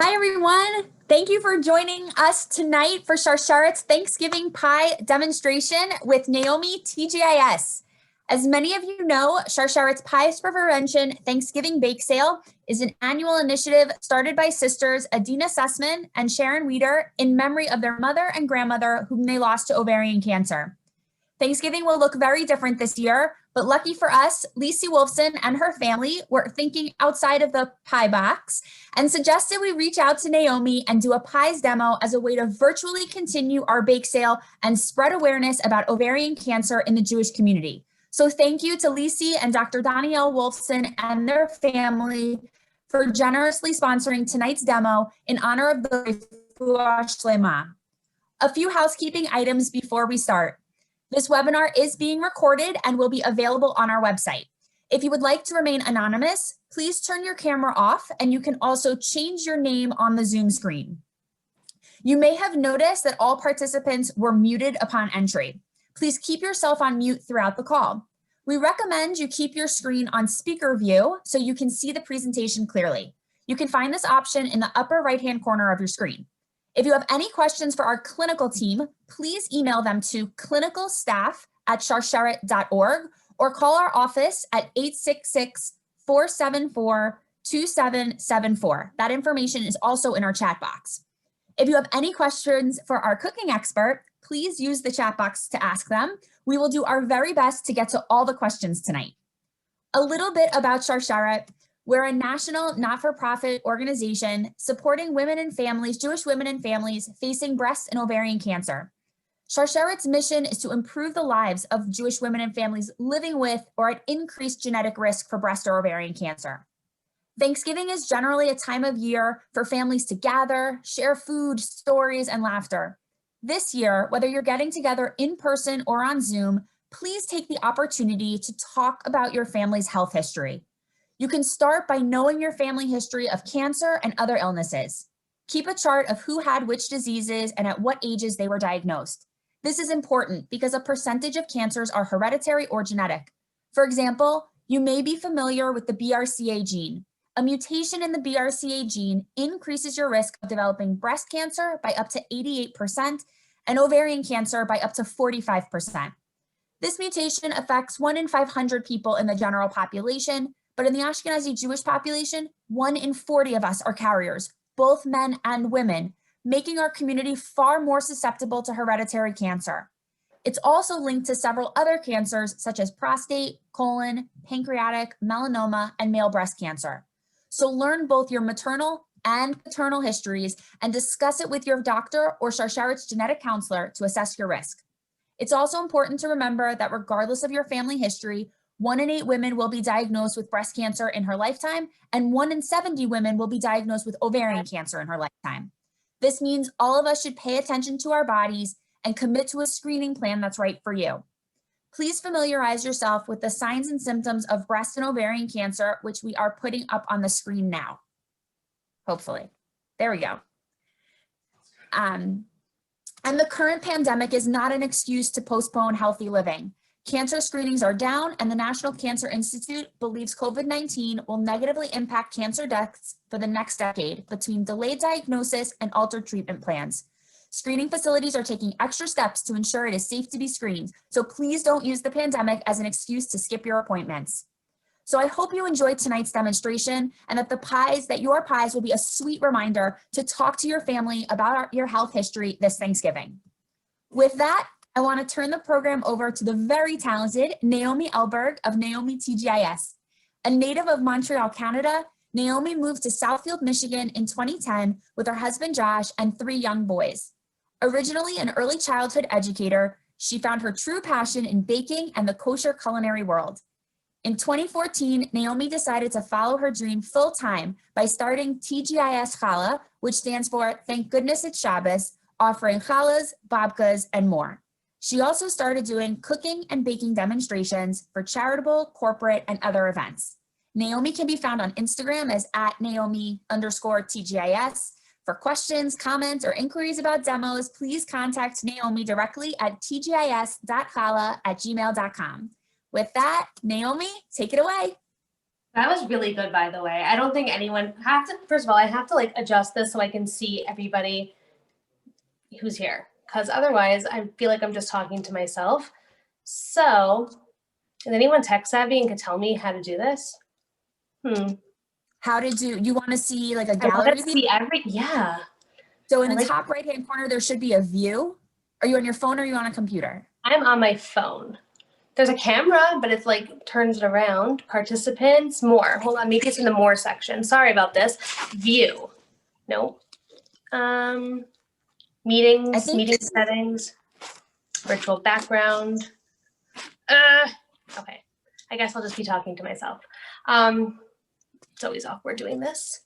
Hi, everyone. Thank you for joining us tonight for Sharsharet's Thanksgiving Pie demonstration with Naomi TGIS. As many of you know, Sharsharet's Pies for Prevention Thanksgiving Bake Sale is an annual initiative started by sisters Adina Sussman and Sharon Weeder in memory of their mother and grandmother whom they lost to ovarian cancer. Thanksgiving will look very different this year, but lucky for us, Lisi Wolfson and her family were thinking outside of the pie box and suggested we reach out to Naomi and do a pies demo as a way to virtually continue our bake sale and spread awareness about ovarian cancer in the Jewish community. So thank you to Lisi and Dr. Danielle Wolfson and their family for generously sponsoring tonight's demo in honor of the Refuah Shlema. A few housekeeping items before we start. This webinar is being recorded and will be available on our website. If you would like to remain anonymous, please turn your camera off and you can also change your name on the Zoom screen. You may have noticed that all participants were muted upon entry. Please keep yourself on mute throughout the call. We recommend you keep your screen on speaker view so you can see the presentation clearly. You can find this option in the upper right-hand corner of your screen. If you have any questions for our clinical team, please email them to clinicalstaff@sharsheret.org or call our office at 866-474-2774. That information is also in our chat box. If you have any questions for our cooking expert, please use the chat box to ask them. We will do our very best to get to all the questions tonight. A little bit about Sharsharet. We're a national not-for-profit organization supporting women and families, Jewish women and families facing breast and ovarian cancer. Sharsharet's mission is to improve the lives of Jewish women and families living with or at increased genetic risk for breast or ovarian cancer. Thanksgiving is generally a time of year for families to gather, share food, stories, and laughter. This year, whether you're getting together in person or on Zoom, please take the opportunity to talk about your family's health history. You can start by knowing your family history of cancer and other illnesses. Keep a chart of who had which diseases and at what ages they were diagnosed. This is important because a percentage of cancers are hereditary or genetic. For example, you may be familiar with the BRCA gene. A mutation in the BRCA gene increases your risk of developing breast cancer by up to 88% and ovarian cancer by up to 45%. This mutation affects 1 in 500 people in the general population, but in the Ashkenazi Jewish population, 1 in 40 of us are carriers, both men and women, making our community far more susceptible to hereditary cancer. It's also linked to several other cancers such as prostate, colon, pancreatic, melanoma, and male breast cancer. So learn both your maternal and paternal histories and discuss it with your doctor or Sharsharet's genetic counselor to assess your risk. It's also important to remember that regardless of your family history, 1 in 8 women will be diagnosed with breast cancer in her lifetime, and 1 in 70 women will be diagnosed with ovarian cancer in her lifetime. This means all of us should pay attention to our bodies and commit to a screening plan that's right for you. Please familiarize yourself with the signs and symptoms of breast and ovarian cancer, which we are putting up on the screen now. Hopefully. There we go. And the current pandemic is not an excuse to postpone healthy living. Cancer screenings are down, and the National Cancer Institute believes COVID-19 will negatively impact cancer deaths for the next decade between delayed diagnosis and altered treatment plans. Screening facilities are taking extra steps to ensure it is safe to be screened, so please don't use the pandemic as an excuse to skip your appointments. So I hope you enjoyed tonight's demonstration and that your pies will be a sweet reminder to talk to your family about your health history this Thanksgiving. With that, I want to turn the program over to the very talented Naomi Elberg of Naomi TGIS. A native of Montreal, Canada, Naomi moved to Southfield, Michigan in 2010 with her husband Josh and 3 young boys. Originally an early childhood educator, she found her true passion in baking and the kosher culinary world. In 2014, Naomi decided to follow her dream full-time by starting TGIS Challah, which stands for Thank Goodness It's Shabbos, offering challahs, babkas, and more. She also started doing cooking and baking demonstrations for charitable, corporate, and other events. Naomi can be found on Instagram as @Naomi_TGIS. For questions, comments, or inquiries about demos, please contact Naomi directly at tgis.challah@gmail.com. With that, Naomi, take it away. That was really good, by the way. I don't think anyone have to, first of all, I have to like adjust this so I can see everybody who's here, because otherwise I feel like I'm just talking to myself. So, is anyone tech savvy and could tell me how to do this? How did you want to see like a I want gallery to view? see yeah. So in I the like, top right-hand corner, there should be a view. Are you on your phone or are you on a computer? I'm on my phone. There's a camera, but it's like turns it around. Participants, more. Hold on, maybe it's in the more section. Sorry about this. View. Nope. Meetings, meeting settings, virtual background. Okay. I guess I'll just be talking to myself. It's always awkward doing this.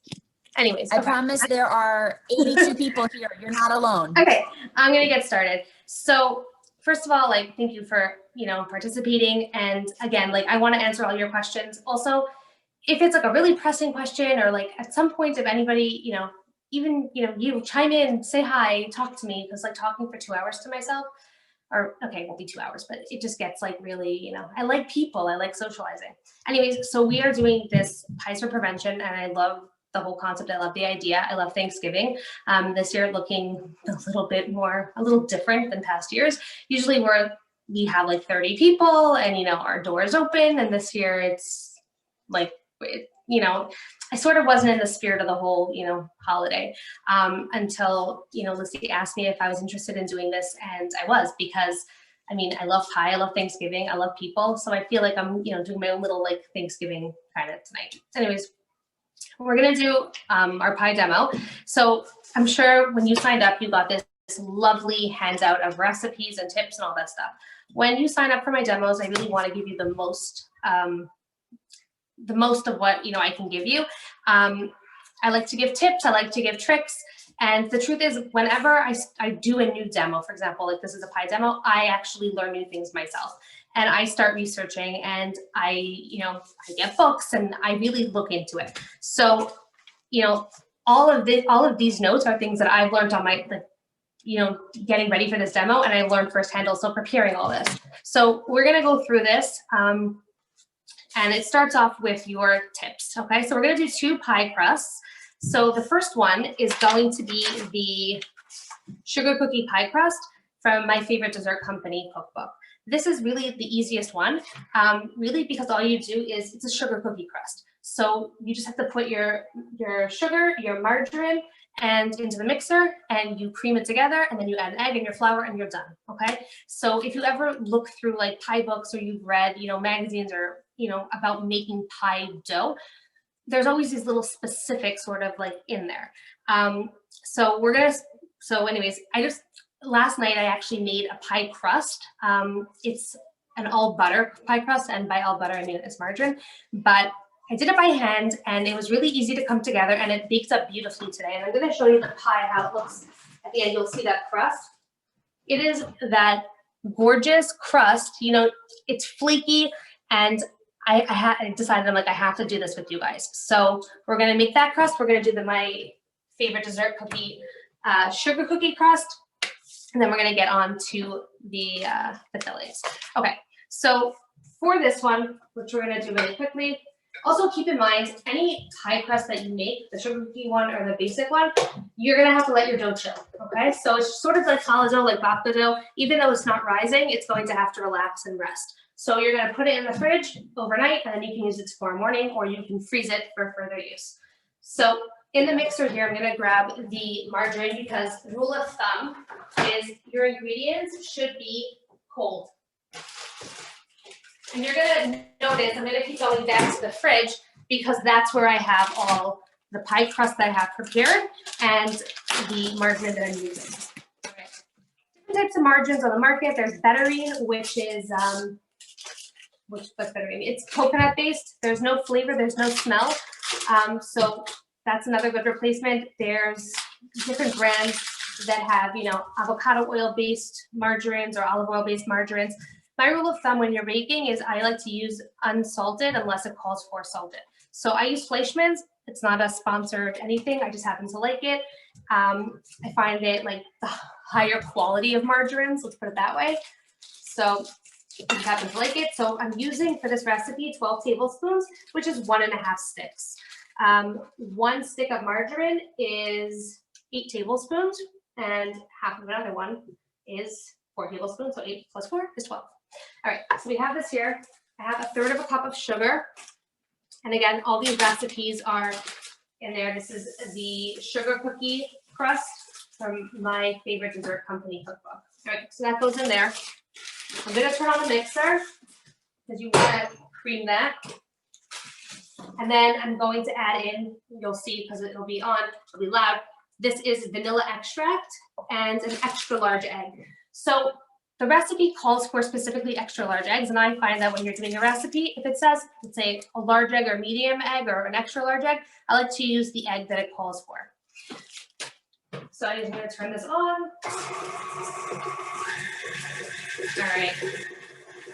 Anyways, I promise there are 82 people here. You're not alone. Okay, I'm gonna get started. So first of all, like, thank you for, participating. And again, like, I wanna answer all your questions. Also, if it's like a really pressing question or like at some point if anybody, even, you chime in, say hi, talk to me, because like talking for 2 hours to myself, or okay, it won't be 2 hours, but it just gets like really, I like people, I like socializing. Anyways, so we are doing this Pies for Prevention, and I love the whole concept. I love the idea. I love Thanksgiving. This year looking a little different than past years. Usually we have like 30 people and, our doors open, and this year it's like, I sort of wasn't in the spirit of the whole, holiday until, Lucy asked me if I was interested in doing this, and I was, because I love pie, I love Thanksgiving, I love people, so I feel like I'm, doing my own little like Thanksgiving kind of tonight. Anyways, we're gonna do our pie demo. So I'm sure when you signed up, you got this lovely handout of recipes and tips and all that stuff. When you sign up for my demos, I really want to give you the most of what I can give you. I like to give tips, I like to give tricks, and the truth is, whenever I do a new demo, for example, like this is a pie demo, I actually learn new things myself, and I start researching, and I get books, and I really look into it. So, all of these notes are things that I've learned on my getting ready for this demo, and I learned firsthand also preparing all this. So we're gonna go through this. And it starts off with your tips, okay? So we're gonna do 2 pie crusts. So the first one is going to be the sugar cookie pie crust from My Favorite Dessert Company cookbook. This is really the easiest one, really, because all you do is, it's a sugar cookie crust. So you just have to put your sugar, your margarine, and into the mixer, and you cream it together, and then you add an egg and your flour, and you're done, okay? So if you ever look through like pie books, or you've read, magazines, or, about making pie dough, there's always these little specifics sort of like in there. So anyways, last night I actually made a pie crust. It's an all butter pie crust, and by all butter I mean it's margarine, but I did it by hand, and it was really easy to come together, and it bakes up beautifully today. And I'm going to show you the pie, how it looks at the end. You'll see that crust. It is that gorgeous crust. It's flaky, and I decided, I'm like, I have to do this with you guys. So we're going to make that crust. We're going to do My Favorite Dessert Cookie sugar cookie crust, and then we're going to get on to the fillets. Okay, so for this one, which we're going to do really quickly, also keep in mind, any pie crust that you make, the sugar cookie one or the basic one, you're gonna have to let your dough chill, okay? So it's sort of like challah dough, like babka dough. Even though it's not rising, it's going to have to relax and rest. So you're gonna put it in the fridge overnight, and then you can use it tomorrow morning, or you can freeze it for further use. So in the mixer here, I'm gonna grab the margarine, because the rule of thumb is your ingredients should be cold. And you're gonna notice, I'm gonna keep going back to the fridge, because that's where I have all the pie crust that I have prepared and the margarine that I'm using. Okay. Different types of margarines on the market. There's Betterine, which is, what's Betterine? It's coconut based. There's no flavor, there's no smell. So that's another good replacement. There's different brands that have, avocado oil based margarines or olive oil based margarines. My rule of thumb when you're baking is I like to use unsalted unless it calls for salted. So I use Fleischmann's. It's not a sponsored anything. I just happen to like it. I find it like the higher quality of margarines. Let's put it that way. So I just happen to like it. So I'm using for this recipe 12 tablespoons, which is 1.5 sticks. 1 stick of margarine is 8 tablespoons, and half of another one is 4 tablespoons. So 8 plus 4 is 12. All right, so we have this here. I have 1/3 cup of sugar. And again, all these recipes are in there. This is the sugar cookie crust from my favorite dessert company cookbook. All right, so that goes in there. I'm gonna turn on the mixer because you want to cream that. And then I'm going to add in, you'll see because it'll be on, it'll be loud. This is vanilla extract and an extra large egg. So the recipe calls for specifically extra large eggs, and I find that when you're doing a recipe, if it says, let's say a large egg or medium egg or an extra large egg, I like to use the egg that it calls for. So I'm going to turn this on. All right, so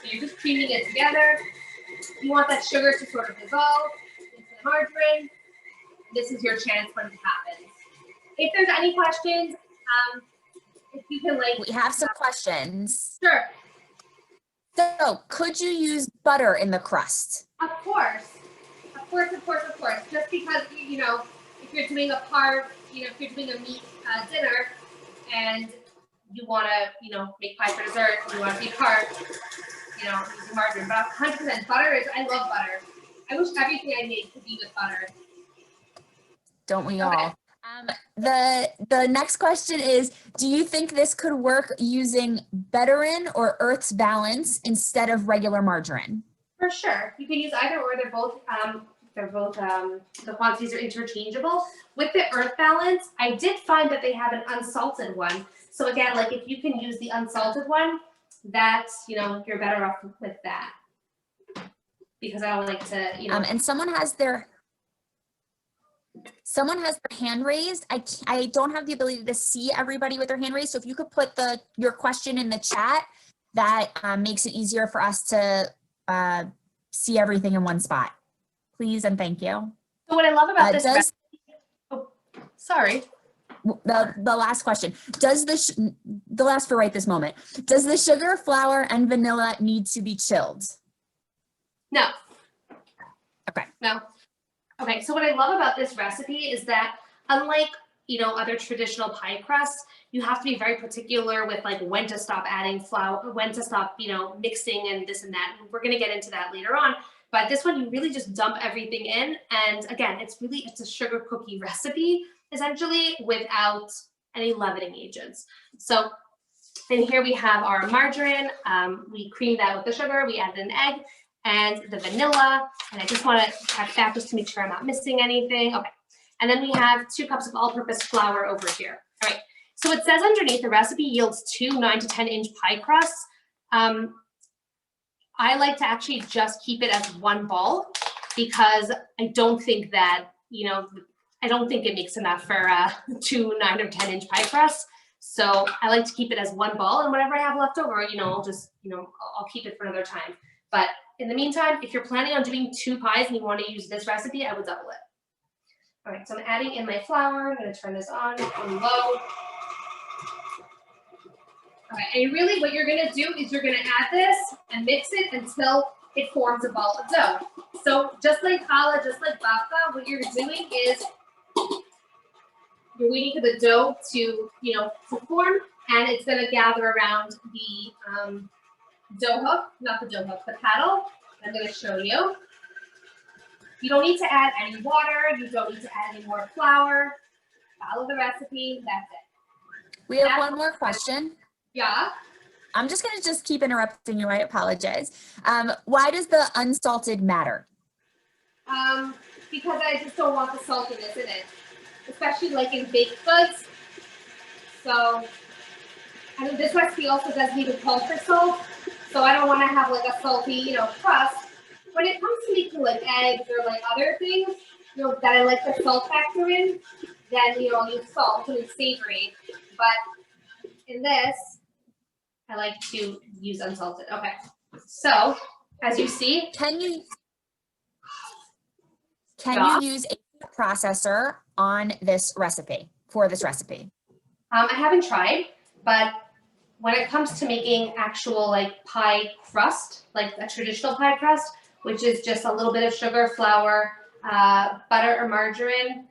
you're just creaming it together. You want that sugar to sort of dissolve into the margarine. This is your chance when it happens. If there's any questions, if you can We have some questions. Sure. So could you use butter in the crust? Of course. Just because, you know, if you're doing a if you're doing a meat dinner and you want to, you know, make pie for dessert, you want to be carb, you know, use margarine. But 100% butter I love butter. I wish everything I made could be with butter. Don't we all? The next question is, do you think this could work using Betterin or Earth's Balance instead of regular margarine? For sure. You can use either or. They're both the quantities are interchangeable. With the Earth Balance, I did find that they have an unsalted one. So again, like if you can use the unsalted one, that's, you know, you're better off with that. Because I don't like to, you know. And someone has their hand raised. I don't have the ability to see everybody with their hand raised. So if you could put your question in the chat, that makes it easier for us to see everything in one spot. Please and thank you. So what I love about this sorry. The last question, the last for right this moment, does the sugar, flour, and vanilla need to be chilled? No. Okay. No. Okay, so what I love about this recipe is that unlike, you know, other traditional pie crusts, you have to be very particular with like when to stop adding flour, when to stop, you know, mixing and this and that. And we're going to get into that later on. But this one, you really just dump everything in. And again, it's a sugar cookie recipe, essentially, without any leavening agents. So then here we have our margarine. We cream that with the sugar. We added an egg and the vanilla. And I just want to check that just to make sure I'm not missing anything. Okay. And then we have 2 cups of all-purpose flour over here. All right. So it says underneath the recipe yields 2 9 to 10 inch pie crusts. I like to actually just keep it as one ball because I don't think that, you know, I don't think it makes enough for 2 9 or 10 inch pie crusts. So I like to keep it as one ball, and whatever I have left over, you know, I'll just, you know, I'll keep it for another time. But in the meantime, if you're planning on doing 2 pies and you want to use this recipe, I would double it. All right, so I'm adding in my flour. I'm going to turn this on low. Okay, and really what you're going to do is you're going to add this and mix it until it forms a ball of dough. So just like challah, just like babka, what you're doing is you're waiting for the dough to, you know, to form, and it's going to gather around the dough hook, not the dough hook, the paddle. I'm going to show you. You don't need to add any water. You don't need to add any more flour. Follow the recipe. That's it. We have one more question. Yeah. I'm just going to keep interrupting you. I apologize. Why does the unsalted matter? Because I just don't want the saltiness in it, especially like in baked goods. So, and this recipe also doesn't even call for salt. So I don't want to have like a salty, you know, crust. When it comes to making like eggs or like other things, you know, that I like the salt factor in, then, you know, I'll use salt and it's savory. But in this, I like to use unsalted. Okay. So as you see, can you use a processor on this recipe, for this recipe? I haven't tried, but when it comes to making actual like pie crust, like a traditional pie crust, which is just a little bit of sugar, flour, butter or margarine,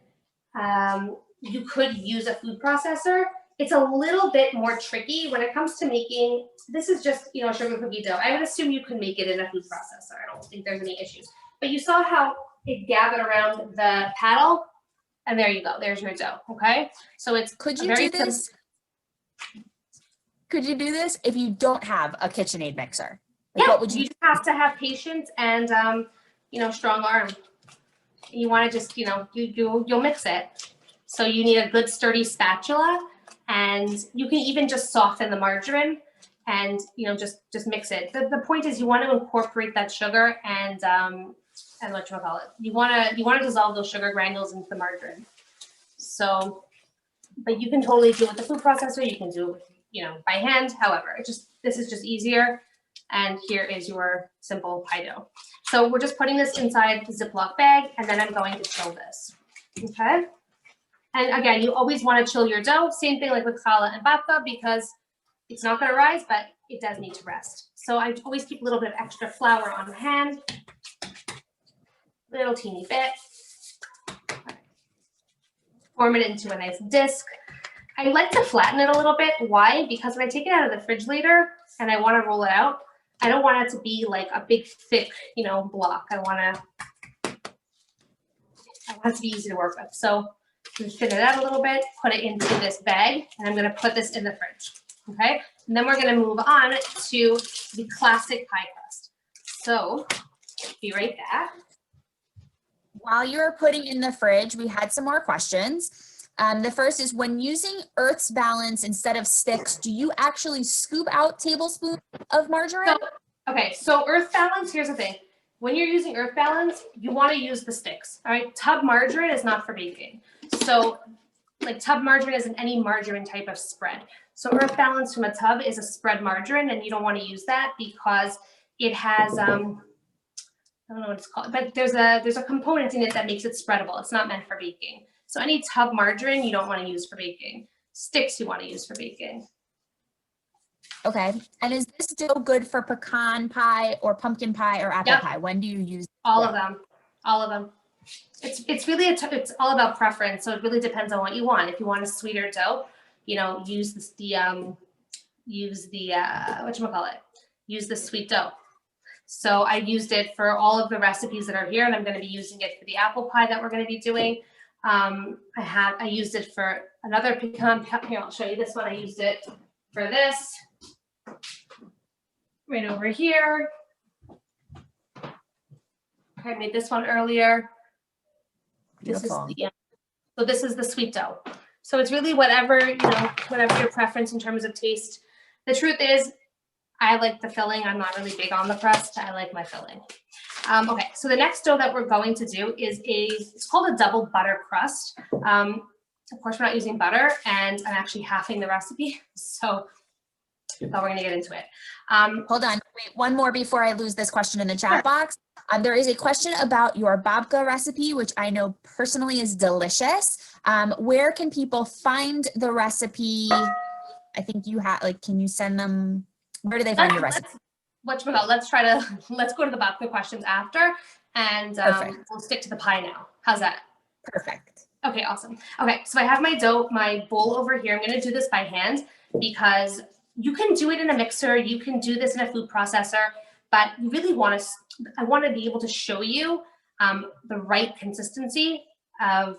you could use a food processor. It's a little bit more tricky when it comes to making, this is just, you know, sugar cookie dough. I would assume you can make it in a food processor. I don't think there's any issues. But you saw how it gathered around the paddle, and there you go. There's your dough, okay? So it's Could you do this? Could you do this if you don't have a KitchenAid mixer? Like, yeah, what would you just have to have patience and, you know, strong arm. You want to just, you know, you'll mix it. So you need a good sturdy spatula, and you can even just soften the margarine and, you know, just mix it. The point is you want to incorporate that sugar and whatchamacallit. You want to dissolve those sugar granules into the margarine. So, but you can totally do it with the food processor. You can do it with, you know, by hand. However, this is just easier. And here is your simple pie dough. So we're just putting this inside the Ziploc bag, and then I'm going to chill this. Okay. And again, you always want to chill your dough. Same thing like with challah and babka, because it's not going to rise, but it does need to rest. So I always keep a little bit of extra flour on hand, little teeny bit. Form it into a nice disc. I like to flatten it a little bit. Why? Because when I take it out of the fridge later and I want to roll it out, I don't want it to be like a big, thick, you know, block. I want it to be easy to work with. So I'm going to thin it out a little bit, put it into this bag, and I'm going to put this in the fridge. Okay. And then we're going to move on to the classic pie crust. So be right back. While you were putting in the fridge, we had some more questions. The first is, when using Earth's Balance instead of sticks, do you actually scoop out tablespoons of margarine? So Earth Balance, here's the thing. When you're using Earth Balance, you want to use the sticks. All right. Tub margarine is not for baking. So like tub margarine isn't any margarine type of spread. So Earth Balance from a tub is a spread margarine, and you don't want to use that because it has, I don't know what it's called, but there's a component in it that makes it spreadable. It's not meant for baking. So any tub margarine you don't want to use for baking. Sticks you want to use for baking. Okay. And is this dough good for pecan pie or pumpkin pie or apple pie? When do you use all of them? All of them. It's really it's all about preference. So it really depends on what you want. If you want a sweeter dough, you know, use the whatchamacallit, use the sweet dough. So I used it for all of the recipes that are here, and I'm going to be using it for the apple pie that we're going to be doing. I used it for another pecan. Here, I'll show you this one. I used it for this right over here. I made this one earlier. Beautiful. This is the sweet dough. So it's really whatever your preference in terms of taste. The truth is, I like the filling. I'm not really big on the crust. I like my filling. Okay, so the next dough that we're going to do is it's called a double butter crust. Of course, we're not using butter, and I'm actually halving the recipe. So we're going to get into it. Hold on, wait, one more before I lose this question in the chat box. There is a question about your babka recipe, which I know personally is delicious. Where can people find the recipe? I think you have, like, can you send them? Where do they find your recipe? Let's go to the babka questions after, and we'll stick to the pie now. How's that? Perfect. Okay, awesome. Okay, so I have my dough, my bowl over here. I'm going to do this by hand because you can do it in a mixer. You can do this in a food processor, but you really I want to be able to show you the right consistency of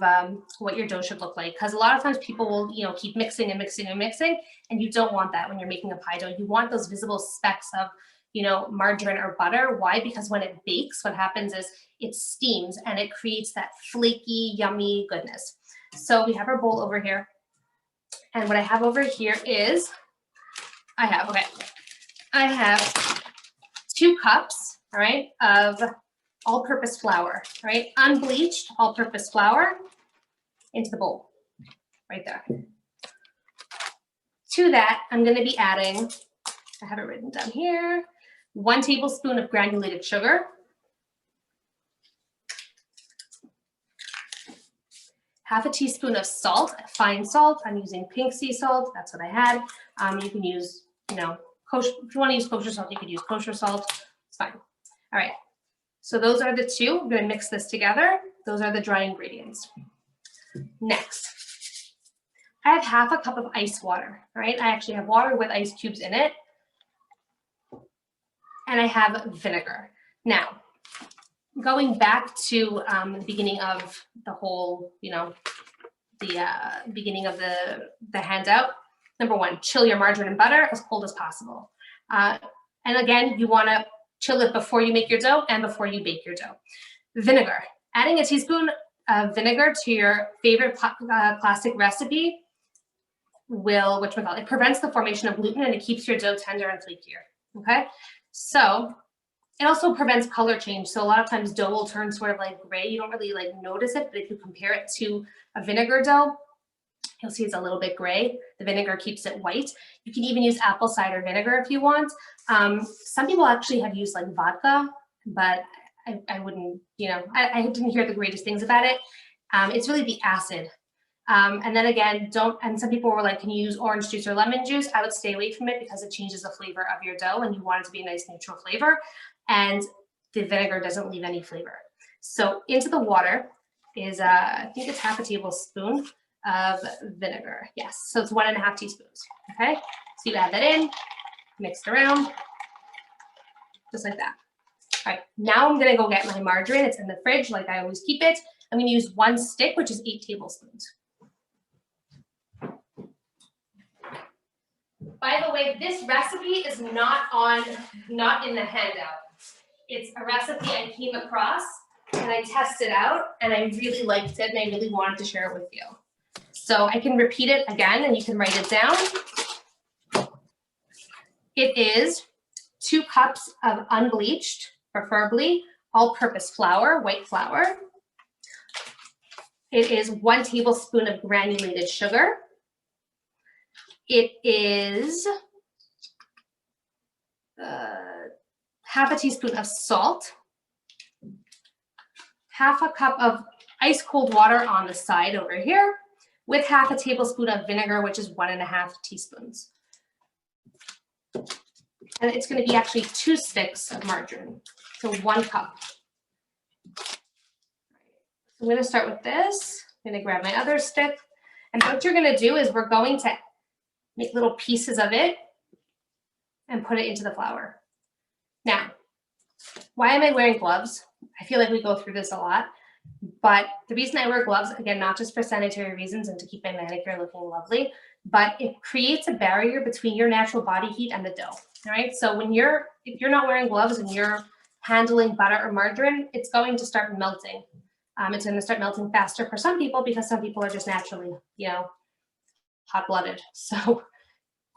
what your dough should look like. Because a lot of times people will, keep mixing and mixing and mixing, and you don't want that when you're making a pie dough. You want those visible specks of, margarine or butter. Why? Because when it bakes, what happens is it steams and it creates that flaky, yummy goodness. So we have our bowl over here. And what I have over here is, I have 2 cups, all right, of all-purpose flour, right? Unbleached all-purpose flour into the bowl, right there. To that, I'm going to be adding, I have it written down here, 1 tablespoon of granulated sugar, half a teaspoon of salt, fine salt. I'm using pink sea salt. That's what I had. You can use you know, kosher, if you want to use kosher salt, you could use kosher salt. It's fine. All right. So those are the two. We're going to mix this together. Those are the dry ingredients. Next, I have half a cup of ice water. All right. I actually have water with ice cubes in it. And I have vinegar. Now, going back to the beginning of the whole, you know, the beginning of the handout. Number one, chill your margarine and butter as cold as possible. And again, you want to chill it before you make your dough and before you bake your dough. Vinegar. Adding a teaspoon of vinegar to your favorite classic recipe will, it prevents the formation of gluten and it keeps your dough tender and flakier. Okay, so it also prevents color change. So a lot of times dough will turn sort of like gray. You don't really like notice it, but if you compare it to a vinegar dough, you'll see it's a little bit gray. The vinegar keeps it white. You can even use apple cider vinegar if you want. Some people actually have used like vodka, but I wouldn't, you know, I didn't hear the greatest things about it. It's really the acid. And then again, and some people were like, can you use orange juice or lemon juice? I would stay away from it because it changes the flavor of your dough and you want it to be a nice neutral flavor. And the vinegar doesn't leave any flavor. So into the water is, I think it's half a tablespoon of vinegar. Yes, so it's 1.5 teaspoons, okay? So you add that in, mix it around, just like that. All right, now I'm gonna go get my margarine. It's in the fridge like I always keep it. I'm gonna use 1 stick, which is 8 tablespoons. By the way, this recipe is not in the handout. It's a recipe I came across and I tested out and I really liked it and I really wanted to share it with you. So I can repeat it again and you can write it down. It is 2 cups of unbleached, preferably all-purpose flour, white flour. It is 1 tablespoon of granulated sugar. It is half a teaspoon of salt, half a cup of ice cold water on the side over here, with half a tablespoon of vinegar, which is 1.5 teaspoons. And it's going to be actually 2 sticks of margarine, so 1 cup. I'm going to start with this. I'm going to grab my other stick. And what you're going to do is we're going to make little pieces of it and put it into the flour. Now, why am I wearing gloves? I feel like we go through this a lot, but the reason I wear gloves, again, not just for sanitary reasons and to keep my manicure looking lovely, but it creates a barrier between your natural body heat and the dough, all right? So if you're not wearing gloves and you're handling butter or margarine, it's going to start melting. It's going to start melting faster for some people because some people are just naturally, you know, hot-blooded. So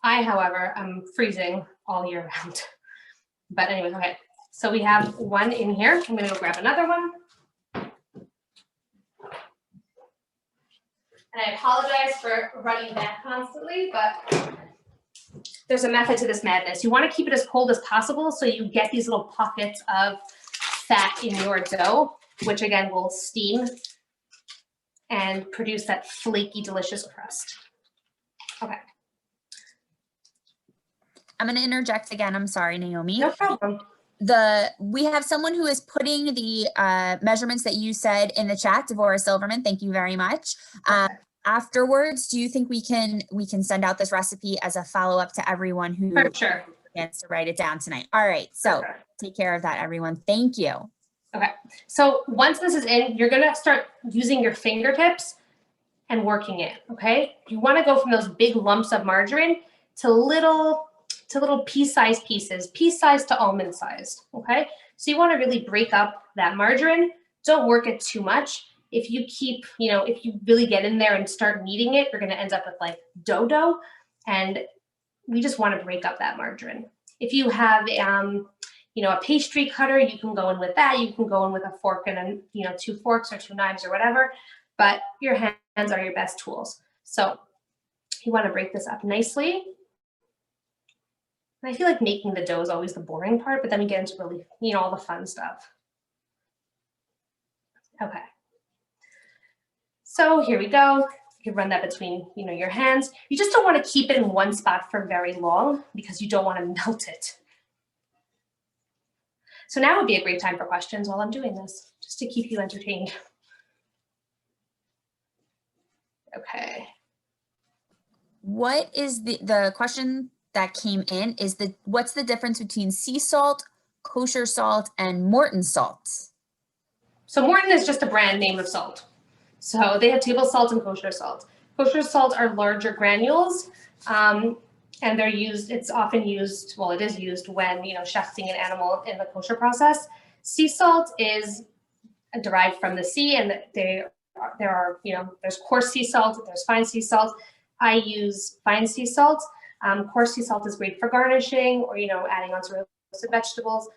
I, however, am freezing all year round. But anyways, okay. So we have 1 in here. I'm going to go grab another one. And I apologize for running back constantly, but there's a method to this madness. You want to keep it as cold as possible so you get these little pockets of fat in your dough, which again will steam and produce that flaky, delicious crust. Okay. I'm going to interject again. I'm sorry, Naomi. No problem. We have someone who is putting the measurements that you said in the chat, Devorah Silverman. Thank you very much. Okay. Afterwards, do you think we can send out this recipe as a follow-up to everyone who For sure gets to write it down tonight? All right. So take care of that, everyone. Thank you. Okay. So once this is in, you're going to start using your fingertips and working it. Okay. You want to go from those big lumps of margarine to little pea-sized pieces, pea-sized to almond-sized, okay? So you want to really break up that margarine. Don't work it too much. If you keep, you know, if you really get in there and start kneading it, you're going to end up with like dough, and we just want to break up that margarine. If you have, you know, a pastry cutter, you can go in with that. You can go in with a fork and, you know, 2 forks or 2 knives or whatever, but your hands are your best tools. So you want to break this up nicely. And I feel like making the dough is always the boring part, but then we get into really, you know, all the fun stuff. Okay. So here we go. You can run that between, you know, your hands. You just don't want to keep it in one spot for very long because you don't want to melt it. So now would be a great time for questions while I'm doing this, just to keep you entertained. Okay. What is the question that came in is what's the difference between sea salt, kosher salt, and Morton salt? So Morton is just a brand name of salt. So they have table salt and kosher salt. Kosher salt are larger granules, and they're used, it's often used, well, it is used when, you know, shechting an animal in the kosher process. Sea salt is derived from the sea, and there are, you know, there's coarse sea salt, there's fine sea salt. I use fine sea salt. Coarse sea salt is great for garnishing or, you know, adding onto roasted vegetables.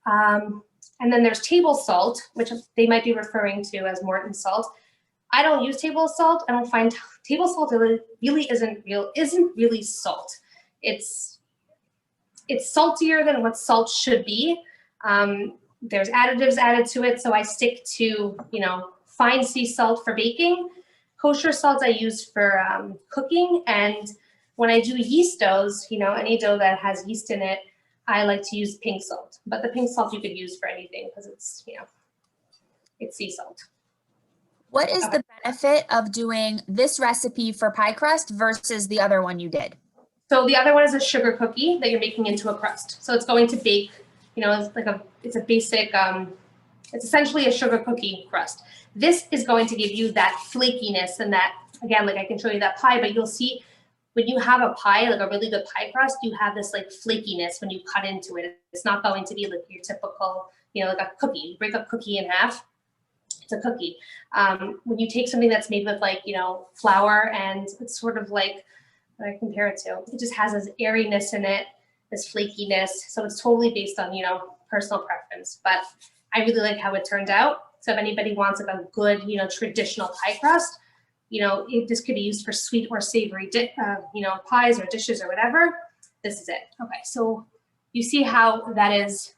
And then there's table salt, which they might be referring to as Morton salt. I don't use table salt. I don't find table salt really isn't really salt. It's saltier than what salt should be. There's additives added to it, so I stick to, you know, fine sea salt for baking. Kosher salt I use for cooking, and when I do yeast doughs, you know, any dough that has yeast in it, I like to use pink salt. But the pink salt you could use for anything because it's, you know, it's sea salt. What is the benefit of doing this recipe for pie crust versus the other one you did? So the other one is a sugar cookie that you're making into a crust. So it's going to bake, you know, it's a basic, it's essentially a sugar cookie crust. This is going to give you that flakiness and that, again, like I can show you that pie, but you'll see when you have a pie, like a really good pie crust, you have this like flakiness when you cut into it. It's not going to be like your typical, you know, like a cookie. You break a cookie in half, it's a cookie. When you take something that's made with like, you know, flour, and it's sort of like, what I compare it to, it just has this airiness in it, this flakiness. So it's totally based on, you know, personal preference, but I really like how it turned out. So if anybody wants like a good, you know, traditional pie crust, you know, this could be used for sweet or savory, you know, pies or dishes or whatever. This is it. Okay, so you see how that is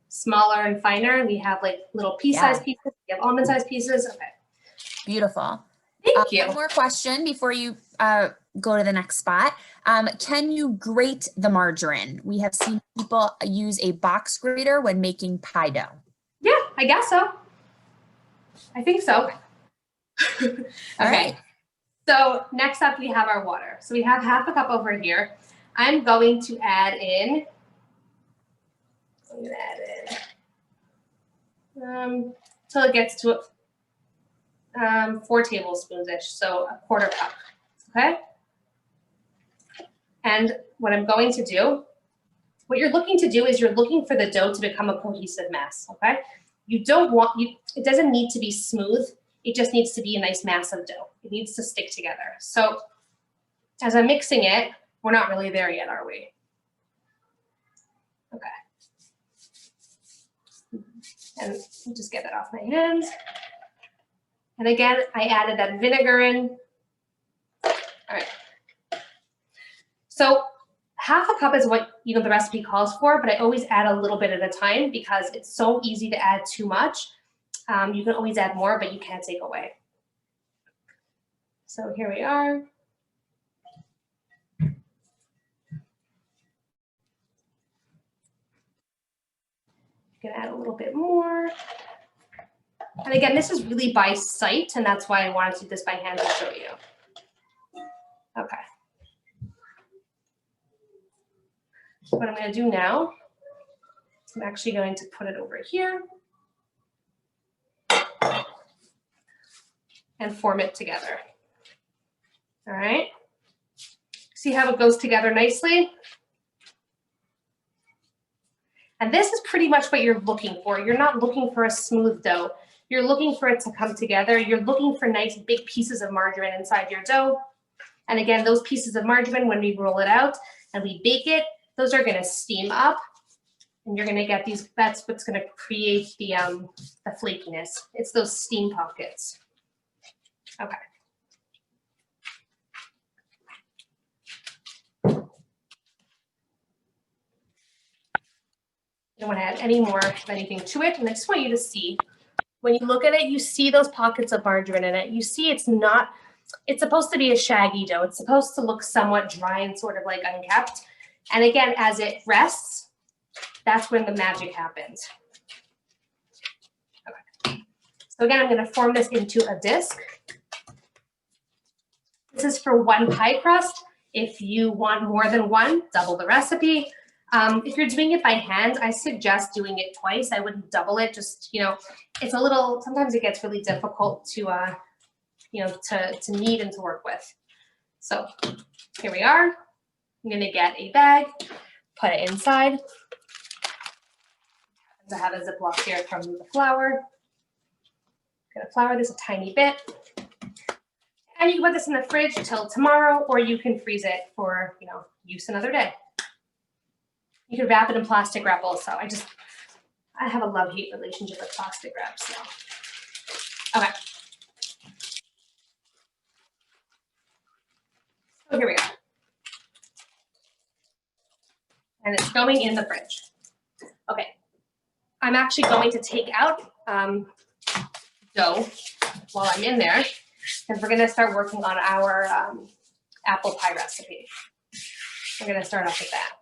smaller and finer. We have like little pea-sized pieces. We have almond-sized pieces. Okay. Beautiful. Thank you. One more question before you go to the next spot. Can you grate the margarine? We have seen people use a box grater when making pie dough. Yeah, I guess so. I think so. Okay. All right. So next up we have our water. So we have half a cup over here. I'm going to add in, till it gets to 4 tablespoons-ish, so a quarter cup, okay? And what I'm going to do, what you're looking to do is you're looking for the dough to become a cohesive mass, okay? You don't want, it doesn't need to be smooth. It just needs to be a nice mass of dough. It needs to stick together. So as I'm mixing it, we're not really there yet, are we? Okay. And I'll just get that off my hands. And again, I added that vinegar in. All right. So half a cup is what, you know, the recipe calls for, but I always add a little bit at a time because it's so easy to add too much. You can always add more, but you can't take away. So here we are. You can add a little bit more. And again, this is really by sight, and that's why I wanted to do this by hand to show you. Okay. So what I'm going to do now, I'm actually going to put it over here and form it together. All right. See how it goes together nicely? And this is pretty much what you're looking for. You're not looking for a smooth dough. You're looking for it to come together. You're looking for nice big pieces of margarine inside your dough. And again, those pieces of margarine, when we roll it out and we bake it, those are going to steam up, and you're going to get these. That's what's going to create the flakiness. It's those steam pockets. Okay. I don't want to add any more of anything to it, and I just want you to see. When you look at it, you see those pockets of margarine in it. You see it's not it's supposed to be a shaggy dough. It's supposed to look somewhat dry and sort of like unkept. And again, as it rests, that's when the magic happens. Okay. So again, I'm going to form this into a disc. This is for 1 pie crust. If you want more than 1, double the recipe. If you're doing it by hand, I suggest doing it twice. I wouldn't double it. Just, you know, it's a little, sometimes it gets really difficult to, you know, to knead and to work with. So here we are. I'm going to get a bag, put it inside. I have a Ziploc here from the flour. I'm going to flour this a tiny bit. And you can put this in the fridge till tomorrow, or you can freeze it for, you know, use another day. You can wrap it in plastic wrap also. I have a love-hate relationship with plastic wrap, so. Okay. So here we are. And it's going in the fridge. Okay. I'm actually going to take out dough while I'm in there, because we're going to start working on our apple pie recipe. We're going to start off with that.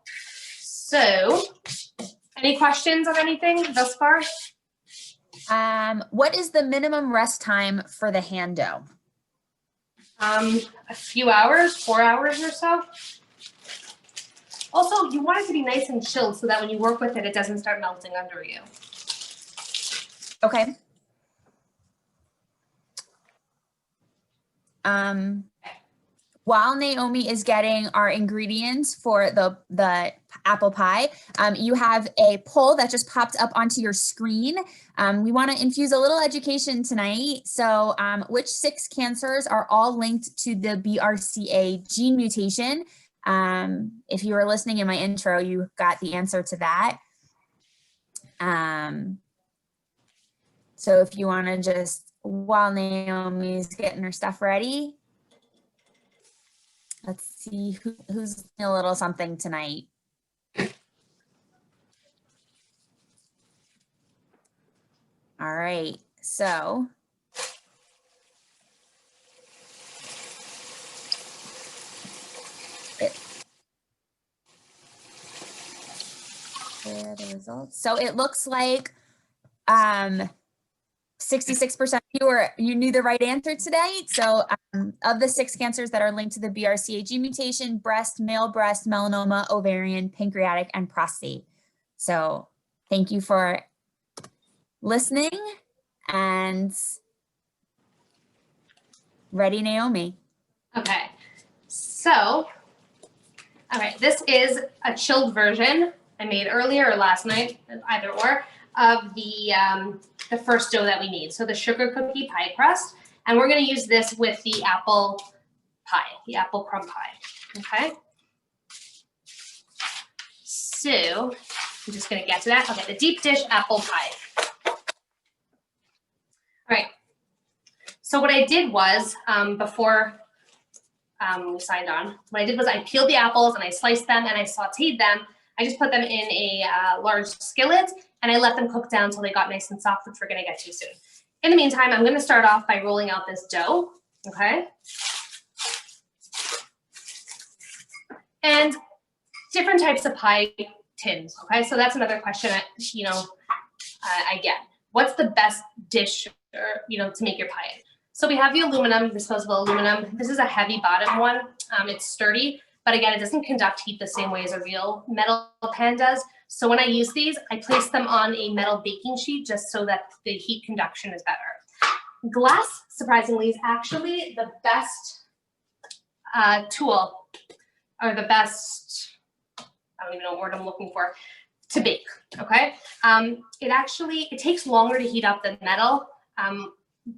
So, any questions on anything thus far? What is the minimum rest time for the hand dough? A few hours, 4 hours or so. Also, you want it to be nice and chilled so that when you work with it, it doesn't start melting under you. Okay. While Naomi is getting our ingredients for the apple pie, you have a poll that just popped up onto your screen. We want to infuse a little education tonight. So which 6 cancers are all linked to the BRCA gene mutation? If you were listening in my intro, you got the answer to that. So if you want to just, while Naomi's getting her stuff ready, let's see who's doing a little something tonight. All right, so there are the results. So it looks like 66% you knew the right answer today. So of the 6 cancers that are linked to the BRCA gene mutation, breast, male breast, melanoma, ovarian, pancreatic, and prostate. So thank you for listening, and ready, Naomi. Okay, so, all right, this is a chilled version I made earlier or last night, either or, of the first dough that we need. So the sugar cookie pie crust, and we're going to use this with the apple pie, the apple crumb pie. Okay. So I'm just going to get to that. Okay, the deep dish apple pie. All right. So what I did was before we signed on, what I did was I peeled the apples and I sliced them and I sauteed them. I just put them in a large skillet and I let them cook down until they got nice and soft, which we're going to get to soon. In the meantime, I'm going to start off by rolling out this dough. Okay. And different types of pie tins. Okay. So that's another question I get. What's the best dish, to make your pie in? So we have the aluminum, disposable aluminum. This is a heavy bottom one. It's sturdy, but again, it doesn't conduct heat the same way as a real metal pan does. So when I use these, I place them on a metal baking sheet just so that the heat conduction is better. Glass, surprisingly, is actually the best tool, or the best, I don't even know what word I'm looking for, to bake, okay? It takes longer to heat up than metal,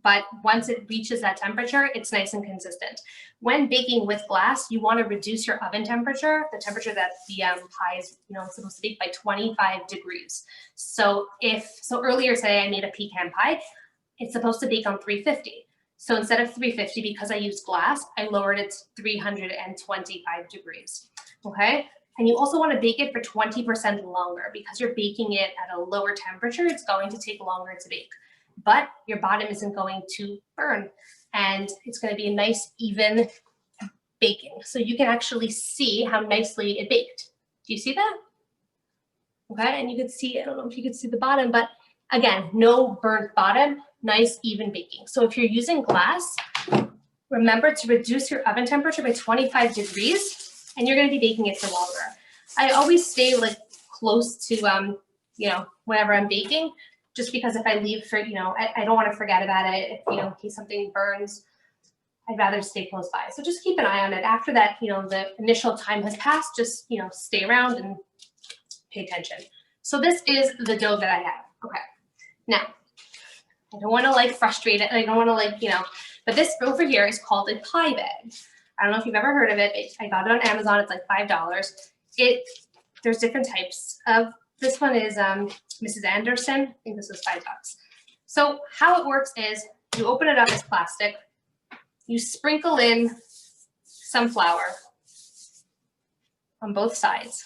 but once it reaches that temperature, it's nice and consistent. When baking with glass, you want to reduce your oven temperature, the temperature that the pie is, supposed to bake, by 25 degrees. So earlier today I made a pecan pie. It's supposed to bake on 350. So instead of 350, because I used glass, I lowered it to 325 degrees. Okay. And you also want to bake it for 20% longer because you're baking it at a lower temperature. It's going to take longer to bake, but your bottom isn't going to burn. and it's going to be a nice even baking. So you can actually see how nicely it baked. Do you see that? Okay, and you can see, I don't know if you can see the bottom, but again, no burnt bottom, nice even baking. So if you're using glass, remember to reduce your oven temperature by 25 degrees, and you're going to be baking it for longer. I always stay like close to, you know, whenever I'm baking, just because if I leave for, you know, I don't want to forget about it. If, you know, in case something burns, I'd rather stay close by. So just keep an eye on it. After that, you know, the initial time has passed, just, you know, stay around and pay attention. So this is the dough that I have. Okay. Now, I don't want to like frustrate it. I don't want to like, you know, but this over here is called a pie bag. I don't know if you've ever heard of it. I got it on Amazon. It's like $5. There's different types of, this one is Mrs. Anderson. I think this was $5. So how it works is you open it up as plastic. You sprinkle in some flour on both sides.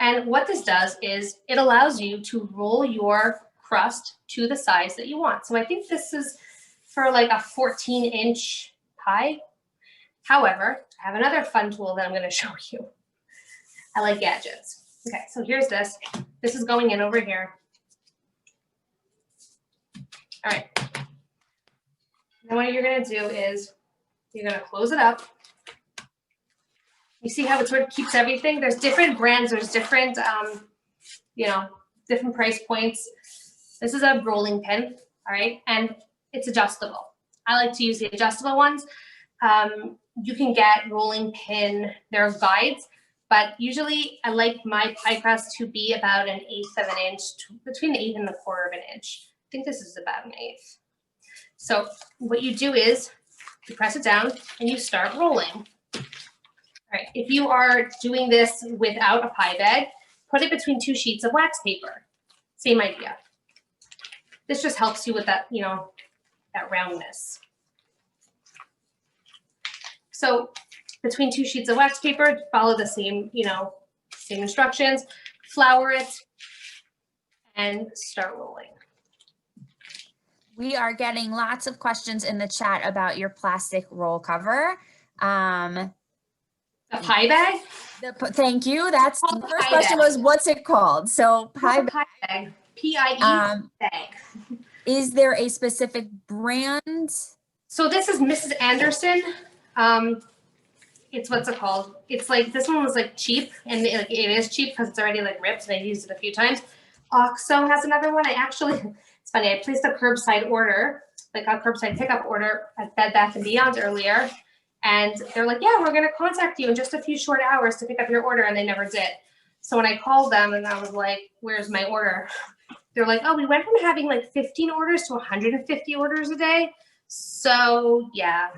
And what this does is it allows you to roll your crust to the size that you want. So I think this is for like a 14-inch pie. However, I have another fun tool that I'm going to show you. I like gadgets. Okay, so here's this. This is going in over here. All right. Now what you're going to do is you're going to close it up. You see how it sort of keeps everything? There's different brands. There's different, you know, different price points. This is a rolling pin, all right? And it's adjustable. I like to use the adjustable ones. You can get rolling pin, there are guides, but usually I like my pie crust to be about 1/8 of an inch, between 1/8 and 1/4 of an inch. I think this is about 1/8. So what you do is you press it down and you start rolling. All right, if you are doing this without a pie bag, put it between 2 sheets of wax paper. Same idea. This just helps you with that, you know, that roundness. So between 2 sheets of wax paper, follow the same, you know, same instructions, flour it, and start rolling. We are getting lots of questions in the chat about your plastic roll cover. A pie bag? Thank you. That's the first question was, what's it called? So pie bag. P-I-E bag. Is there a specific brand? So this is Mrs. Anderson. It's what's it called? It's like, this one was like cheap, and it is cheap because it's already like ripped, and I used it a few times. OXO has another one. I actually, it's funny, I placed a curbside order, like a curbside pickup order at Bed Bath & Beyond earlier. And they're like, yeah, we're going to contact you in just a few short hours to pick up your order. And they never did. So when I called them and I was like, where's my order? They're like, oh, we went from having like 15 orders to 150 orders a day. So yeah.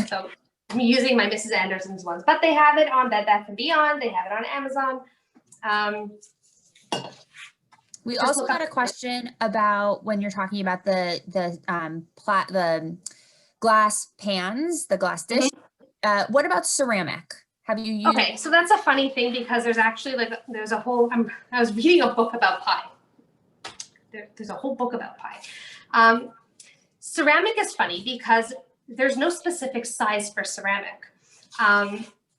So I'm using my Mrs. Anderson's ones, but they have it on Bed Bath & Beyond. They have it on Amazon. We also got a question about when you're talking about the glass pans, the glass dish. What about ceramic? Have you used? Okay, so that's a funny thing because there's actually like, there's a whole, I was reading a book about pie. There's a whole book about pie. Ceramic is funny because there's no specific size for ceramic.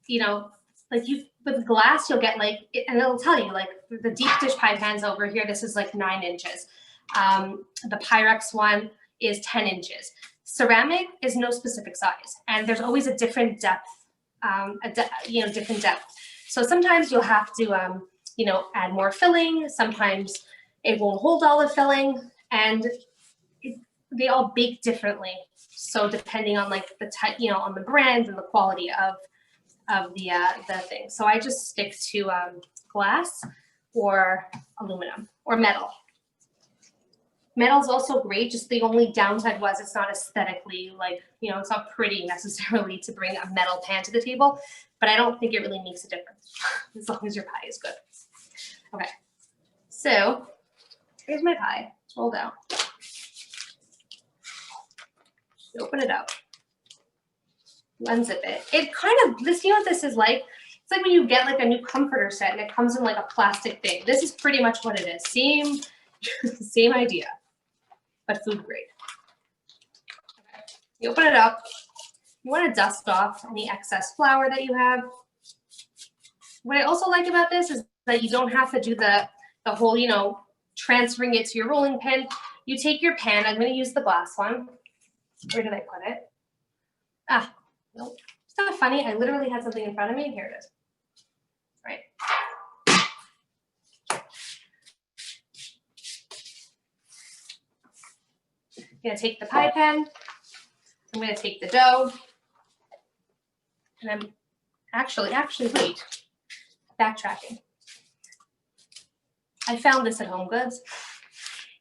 You know, like with glass, you'll get like, and it'll tell you like the deep dish pie pans over here, this is like 9 inches. The Pyrex one is 10 inches. Ceramic is no specific size, and there's always a different depth, different depth. So sometimes you'll have to, you know, add more filling. Sometimes it won't hold all the filling, and they all bake differently. So depending on like the type, you know, on the brand and the quality of the thing. So I just stick to glass or aluminum or metal. Metal's also great, just the only downside was it's not aesthetically like, you know, it's not pretty necessarily to bring a metal pan to the table, but I don't think it really makes a difference as long as your pie is good. Okay, so here's my pie. It's rolled out. You open it up. You unzip it. It kind of, you know what this is like? It's like when you get like a new comforter set and it comes in like a plastic thing. This is pretty much what it is. Same idea. but food grade. Okay. You open it up. You want to dust off any excess flour that you have. What I also like about this is that you don't have to do the whole, you know, transferring it to your rolling pin. You take your pan. I'm going to use the glass one. Where did I put it? Ah, nope. It's not funny. I literally had something in front of me. Here it is. Right. I'm going to take the pie pan. I'm going to take the dough. And I'm actually, wait. Backtracking. I found this at Home Goods.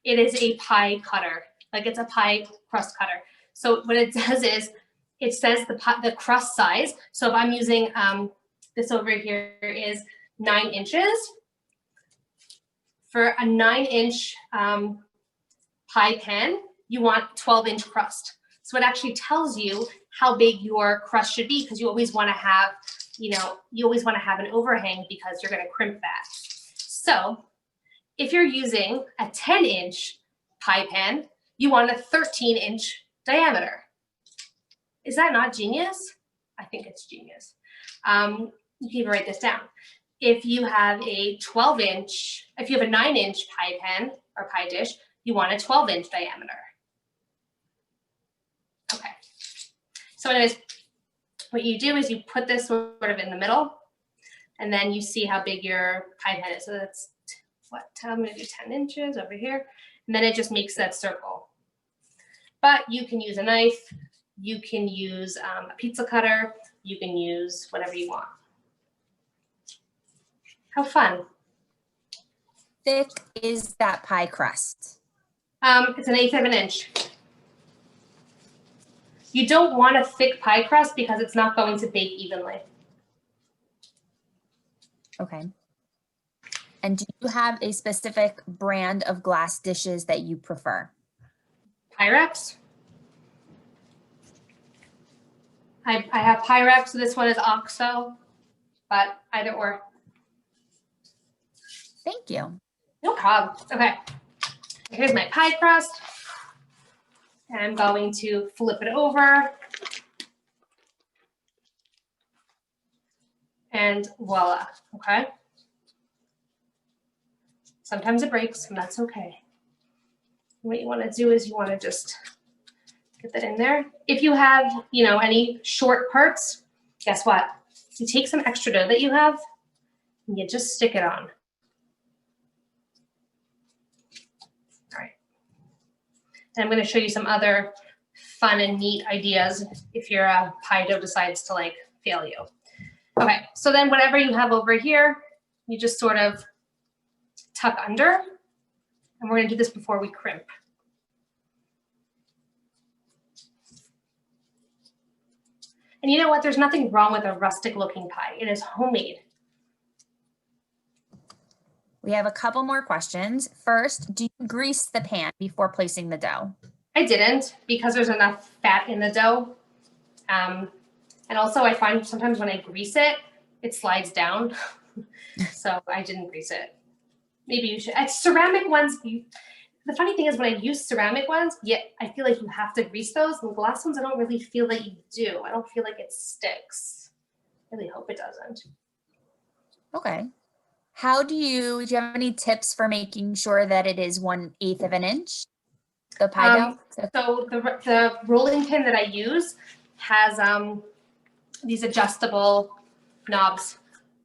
It is a pie cutter. Like it's a pie crust cutter. So what it does is it says the crust size. So if I'm using this over here is 9 inches. For a 9-inch pie pan, you want 12-inch crust. So it actually tells you how big your crust should be because you always want to have, you know, you always want to have an overhang because you're going to crimp that. So if you're using a 10-inch pie pan, you want a 13-inch diameter. Is that not genius? I think it's genius. You can even write this down. If you have a 12-inch, if you have a 9-inch pie pan or pie dish, you want a 12-inch diameter. Okay. So anyways, what you do is you put this sort of in the middle, and then you see how big your pie pan is. So that's what, I'm going to do 10 inches over here, and then it just makes that circle. But you can use a knife, you can use a pizza cutter, you can use whatever you want. How fun. Thick is that pie crust? It's 1/8 of an inch. You don't want a thick pie crust because it's not going to bake evenly. Okay. And do you have a specific brand of glass dishes that you prefer? Pyrex. I have Pyrex. This one is OXO, but either or. Thank you. No problem. Okay. Here's my pie crust. And I'm going to flip it over. And voila. Okay. Sometimes it breaks, and that's okay. What you want to do is you want to just get that in there. If you have, you know, any short parts, guess what? You take some extra dough that you have, and you just stick it on. All right. And I'm going to show you some other fun and neat ideas if your pie dough decides to like fail you. Okay, so then whatever you have over here, you just sort of tuck under, and we're going to do this before we crimp. And you know what? There's nothing wrong with a rustic looking pie. It is homemade. We have a couple more questions. First, do you grease the pan before placing the dough? I didn't because there's enough fat in the dough. And also I find sometimes when I grease it, it slides down. So I didn't grease it. Maybe you should. Ceramic ones, the funny thing is when I use ceramic ones, I feel like you have to grease those. And the glass ones, I don't really feel that you do. I don't feel like it sticks. I really hope it doesn't. Okay. Do you have any tips for making sure that it is 1/8 of an inch? The pie dough? So the rolling pin that I use has these adjustable knobs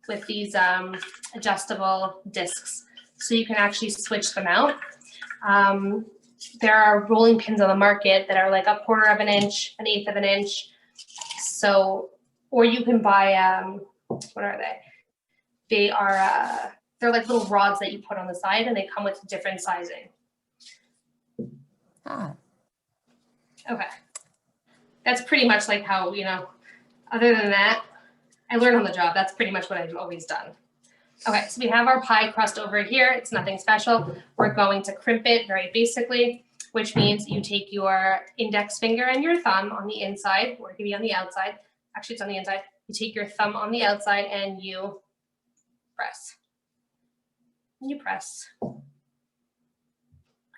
with these adjustable discs. So you can actually switch them out. There are rolling pins on the market that are like 1/4 of an inch, 1/8 of an inch. So, or you can buy, what are they? They are, they're like little rods that you put on the side, and they come with different sizing. Ah. Okay. That's pretty much like how, you know, other than that, I learned on the job. That's pretty much what I've always done. Okay, so we have our pie crust over here. It's nothing special. We're going to crimp it very basically, which means you take your index finger and your thumb on the inside, or it can be on the outside. Actually, it's on the inside. You take your thumb on the outside and you press. And you press.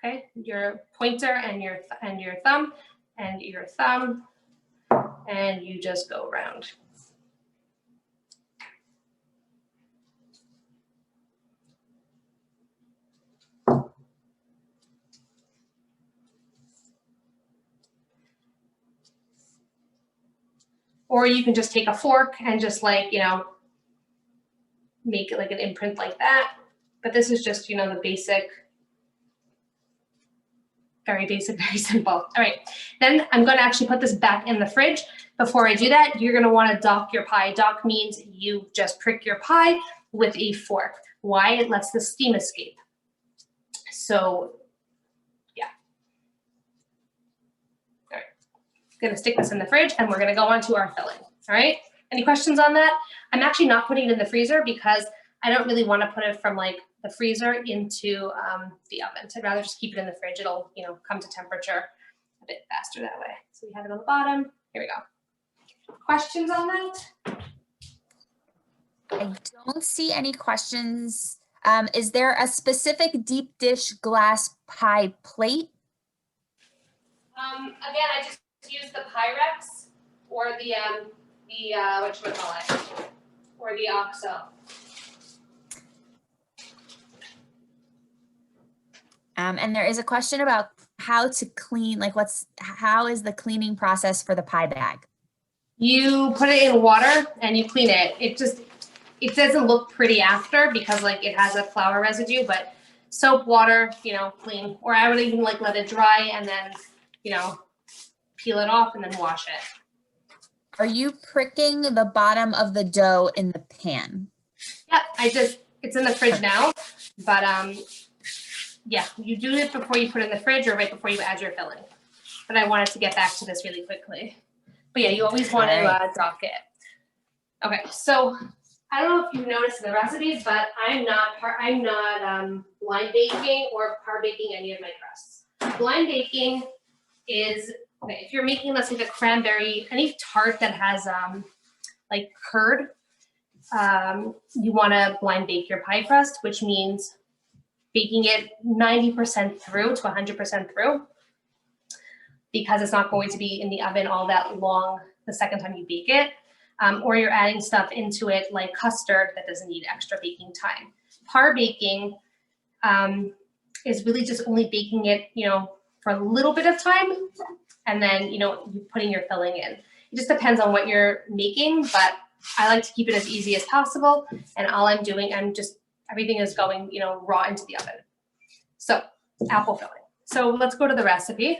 Okay, your pointer and your thumb and your thumb, and you just go around. Or you can just take a fork and just like, you know, make it like an imprint like that. But this is just, you know, the basic, very basic, very simple. All right, then I'm gonna actually put this back in the fridge. Before I do that, you're gonna wanna dock your pie. Dock means you just prick your pie with a fork. Why? It lets the steam escape. So, yeah. All right, gonna stick this in the fridge and we're gonna go on to our filling, all right? Any questions on that? I'm actually not putting it in the freezer because I don't really wanna put it from like the freezer into the oven. So I'd rather just keep it in the fridge. It'll, you know, come to temperature a bit faster that way. So we have it on the bottom. Here we go. Questions on that? I don't see any questions. Is there a specific deep dish glass pie plate? Again, I just use the Pyrex or the whatchamacallit, or the OXO. And there is a question about how to clean, like how is the cleaning process for the pie bag? You put it in water and you clean it. It doesn't look pretty after because like it has a flour residue, but soap, water, you know, clean. Or I would even like let it dry and then, you know, peel it off and then wash it. Are you pricking the bottom of the dough in the pan? Yeah, it's in the fridge now, but yeah, you do it before you put it in the fridge or right before you add your filling. But I wanted to get back to this really quickly. But yeah, you always want to dock it. Okay, so I don't know if you've noticed in the recipes, but I'm not blind baking or par baking any of my crusts. Blind baking is, okay, if you're making, let's say, the cranberry, any tart that has like curd, you want to blind bake your pie crust, which means baking it 90% through to 100% through, because it's not going to be in the oven all that long the second time you bake it. Or you're adding stuff into it like custard that doesn't need extra baking time. Par baking is really just only baking it, you know, for a little bit of time, and then, you know, you're putting your filling in. It just depends on what you're making, but I like to keep it as easy as possible. And all I'm doing, everything is going, you know, raw into the oven. So apple filling. So let's go to the recipe.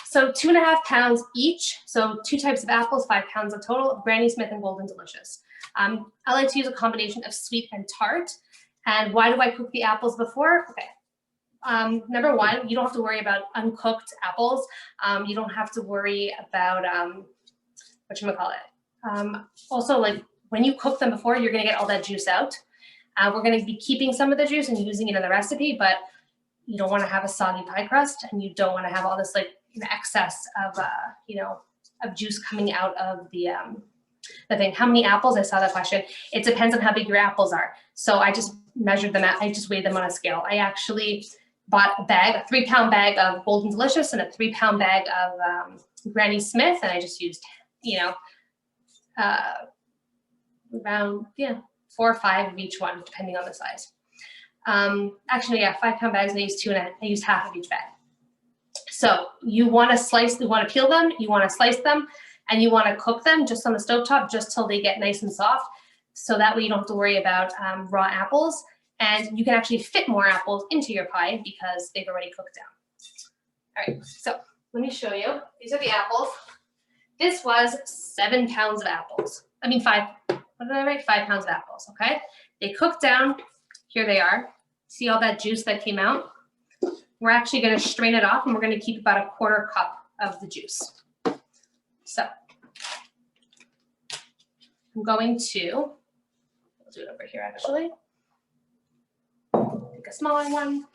So 2.5 pounds each. So 2 types of apples, 5 pounds of total, Granny Smith and Golden Delicious. I like to use a combination of sweet and tart. And why do I cook the apples before? Okay. Number one, you don't have to worry about uncooked apples. You don't have to worry about whatchamacallit. Also, like when you cook them before, you're gonna get all that juice out. We're gonna be keeping some of the juice and using it in the recipe, but you don't wanna have a soggy pie crust and you don't wanna have all this like excess of, you know, of juice coming out of the thing. How many apples? I saw that question. It depends on how big your apples are. So I just measured them out. I just weighed them on a scale. I actually bought a 3-pound bag of Golden Delicious and a 3-pound bag of Granny Smith, and I just used, you know, around 4 or 5 of each one, depending on the size. Actually, yeah, 5-pound bags. I used 2, and I used half of each bag. So you want to peel them, you want to slice them, and you want to cook them just on the stovetop, just till they get nice and soft. So that way you don't have to worry about raw apples, and you can actually fit more apples into your pie because they've already cooked down. All right, so let me show you. These are the apples. This was 7 pounds of apples. I mean 5, what did I write? 5 pounds of apples, okay? They cooked down, here they are. See all that juice that came out? We're actually gonna strain it off and we're gonna keep about 1/4 cup of the juice. So I'm going to, I'll do it over here actually. Pick a smaller one.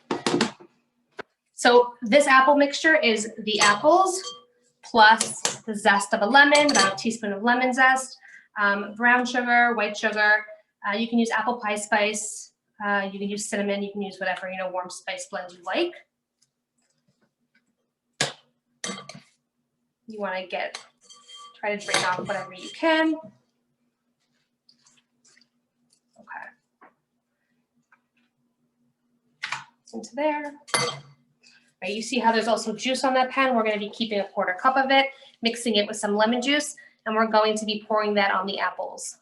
So this apple mixture is the apples plus the zest of a lemon, about a teaspoon of lemon zest, brown sugar, white sugar. You can use apple pie spice. You can use cinnamon. You can use whatever, you know, warm spice blend you like. You want to try to drain off whatever you can. Okay. Into there. Right, you see how there's also juice on that pan. We're going to be keeping a 1/4 cup of it, mixing it with some lemon juice, and we're going to be pouring that on the apples.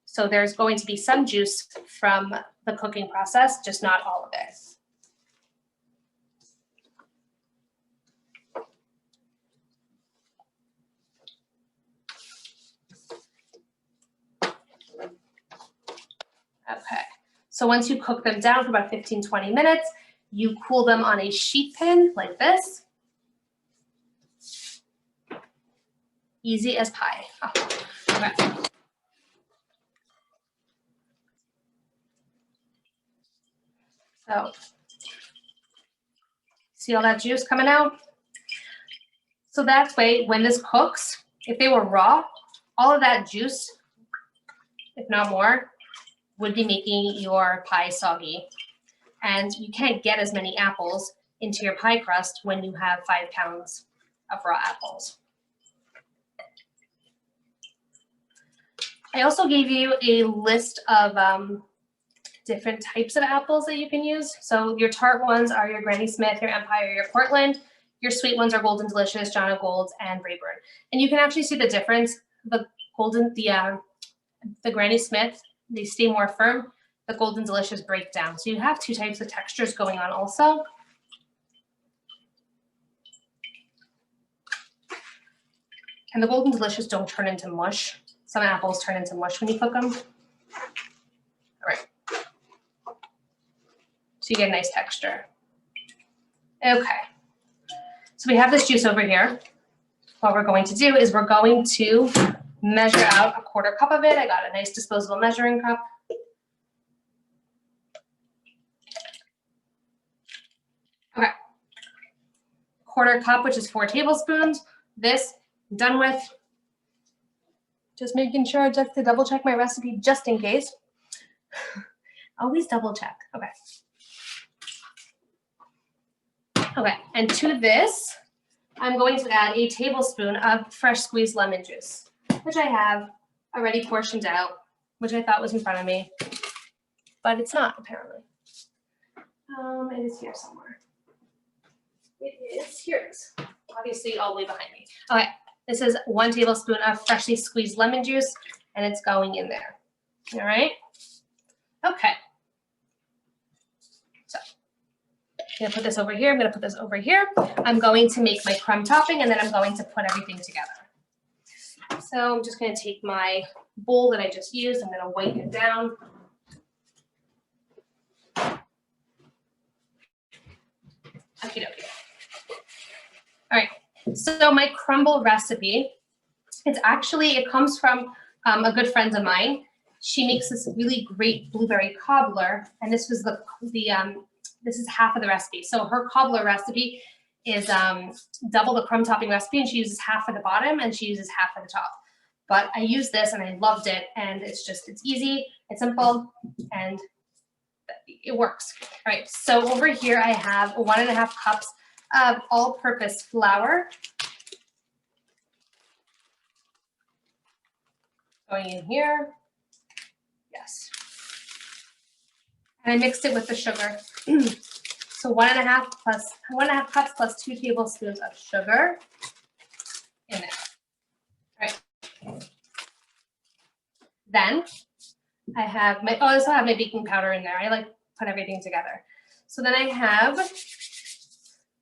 So there's going to be some juice from the cooking process, just not all of it. Okay, so once you cook them down for about 15-20 minutes, you cool them on a sheet pan like this. Easy as pie. Oh, okay. So, see all that juice coming out? So that way, when this cooks, if they were raw, all of that juice, if not more, would be making your pie soggy. And you can't get as many apples into your pie crust when you have 5 pounds of raw apples. I also gave you a list of different types of apples that you can use. So your tart ones are your Granny Smith, your Empire, your Portland. Your sweet ones are Golden Delicious, John O'Gold, and Rayburn. And you can actually see the difference. The Granny Smith, they stay more firm. The Golden Delicious break down. So you have 2 types of textures going on also. And the Golden Delicious don't turn into mush. Some apples turn into mush when you cook them. All right. So you get a nice texture. Okay. So we have this juice over here. What we're going to do is we're going to measure out a 1/4 cup of it. I got a nice disposable measuring cup. Okay. 1/4 cup, which is 4 tablespoons. This, I'm done with. Just making sure just to double check my recipe just in case. Always double check. Okay. Okay, and to this, I'm going to add a tablespoon of fresh squeezed lemon juice, which I have already portioned out, which I thought was in front of me, but it's not apparently. It is here somewhere. It is, here it is. Obviously all the way behind me. Okay, this is 1 tablespoon of freshly squeezed lemon juice, and it's going in there. All right, okay. So I'm gonna put this over here, I'm gonna put this over here. I'm going to make my crumb topping, and then I'm going to put everything together. So I'm just gonna take my bowl that I just used, I'm gonna wipe it down. Okay, okay. All right, so my crumble recipe, it comes from a good friend of mine. She makes this really great blueberry cobbler, and this was this is half of the recipe. So her cobbler recipe is double the crumb topping recipe, and she uses half of the bottom and she uses half of the top. But I used this and I loved it, and it's easy, it's simple, and it works. All right, so over here I have 1.5 cups of all-purpose flour. Going in here, yes. And I mixed it with the sugar. So 1.5 cups plus 2 tablespoons of sugar in there. All right. Then I have I also have my baking powder in there. I like put everything together. So then I have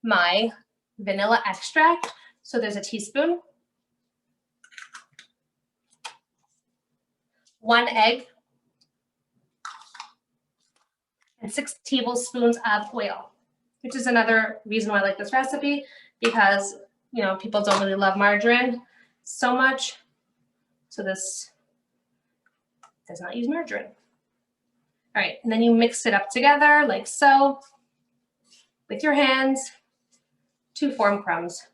my vanilla extract. So there's a teaspoon, 1 egg, and 6 tablespoons of oil, which is another reason why I like this recipe, because people don't really love margarine so much. So this does not use margarine. All right, and then you mix it up together like so with your hands to form crumbs.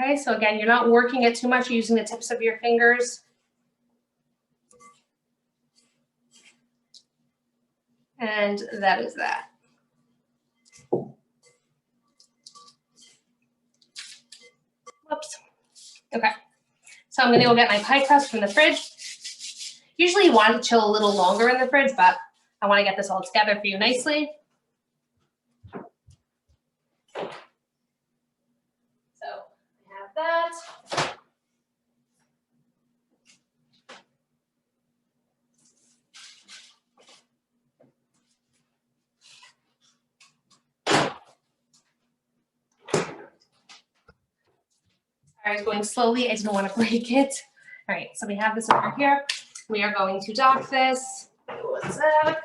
Okay, so again, you're not working it too much, you're using the tips of your fingers. And that is that. Whoops. Okay. So I'm gonna go get my pie crust from the fridge. Usually you want it to chill a little longer in the fridge, but I wanna get this all together for you nicely. So I have that. I was going slowly, I didn't want to break it. All right, so we have this over here. We are going to dock this. One sec.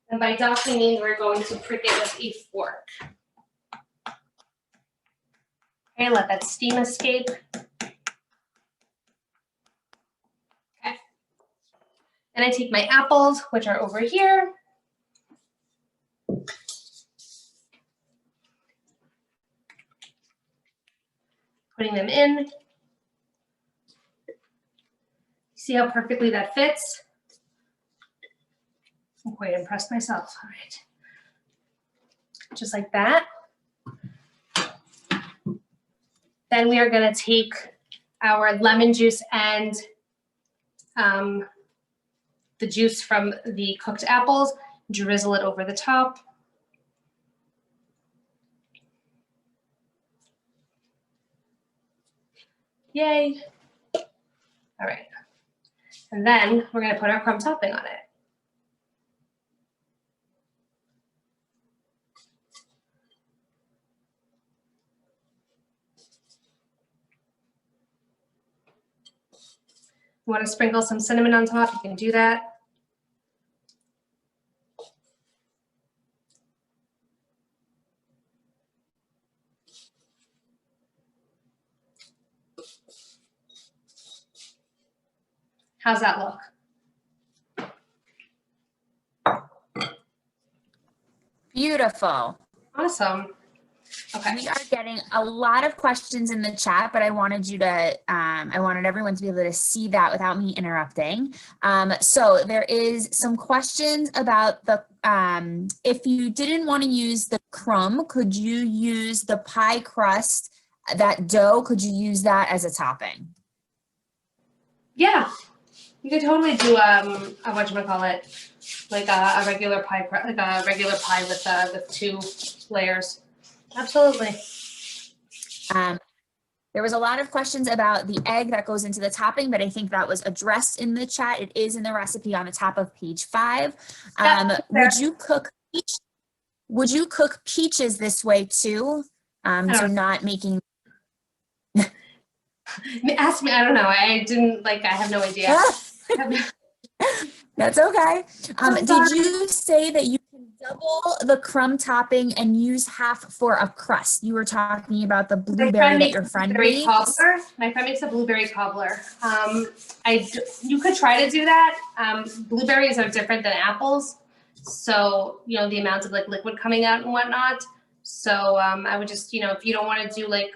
And by dock, we mean we're going to prick it with a fork. Okay, let that steam escape. Okay. Then I take my apples, which are over here. Putting them in. See how perfectly that fits? I'm quite impressed myself. All right. Just like that. Then we are going to take our lemon juice and the juice from the cooked apples, drizzle it over the top. Yay. All right. And then we're going to put our crumb topping on it. You want to sprinkle some cinnamon on top, you can do that. How's that look? Beautiful. Awesome. Okay. We are getting a lot of questions in the chat, but I wanted you to, I wanted everyone to be able to see that without me interrupting. So there is some questions about the, if you didn't want to use the crumb, could you use the pie crust, that dough, could you use that as a topping? Yeah, you could totally do whatchamacallit, like a regular pie, like a regular pie with the 2 layers. Absolutely. There was a lot of questions about the egg that goes into the topping, but I think that was addressed in the chat. It is in the recipe on the top of page 5. Would you cook peaches this way too? So not making. Ask me. I don't know. I didn't I have no idea. That's okay. Did you say that you can double the crumb topping and use half for a crust? You were talking about the blueberry that your friend makes. My friend makes a blueberry cobbler. You could try to do that. Blueberries are different than apples, so the amount of liquid coming out and whatnot. So I would just if you don't want to do a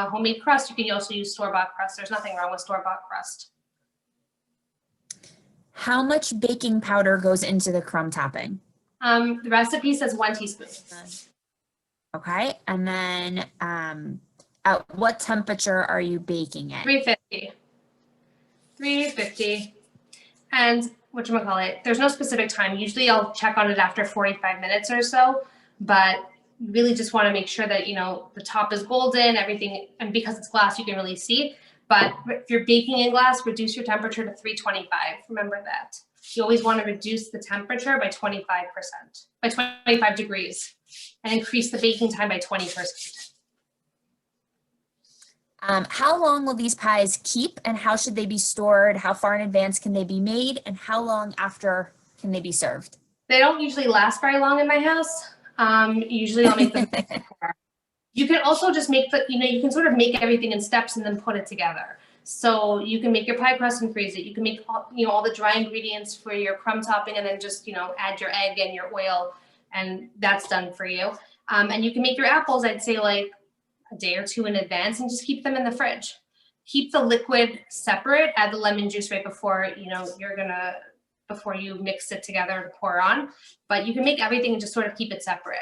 homemade crust, you can also use store-bought crust. There's nothing wrong with store-bought crust. How much baking powder goes into the crumb topping? The recipe says 1 teaspoon. Okay, and then at what temperature are you baking it? 350. 350. And whatchamacallit, there's no specific time. Usually I'll check on it after 45 minutes or so, but you really just want to make sure that the top is golden, everything, and because it's glass you can really see. But if you're baking in glass, reduce your temperature to 325. Remember that. You always want to reduce the temperature by 25%, by 25 degrees, and increase the baking time by 20%. How long will these pies keep, and how should they be stored? How far in advance can they be made, and how long after can they be served? They don't usually last very long in my house. Usually I'll make them before. You can also just make you can sort of make everything in steps and then put it together. So you can make your pie crust and freeze it. You can make all the dry ingredients for your crumb topping and then just add your egg and your oil, and that's done for you. And you can make your apples, I'd say a day or 2 in advance, and just keep them in the fridge. Keep the liquid separate. Add the lemon juice right before before you mix it together to pour on. But you can make everything and just sort of keep it separate.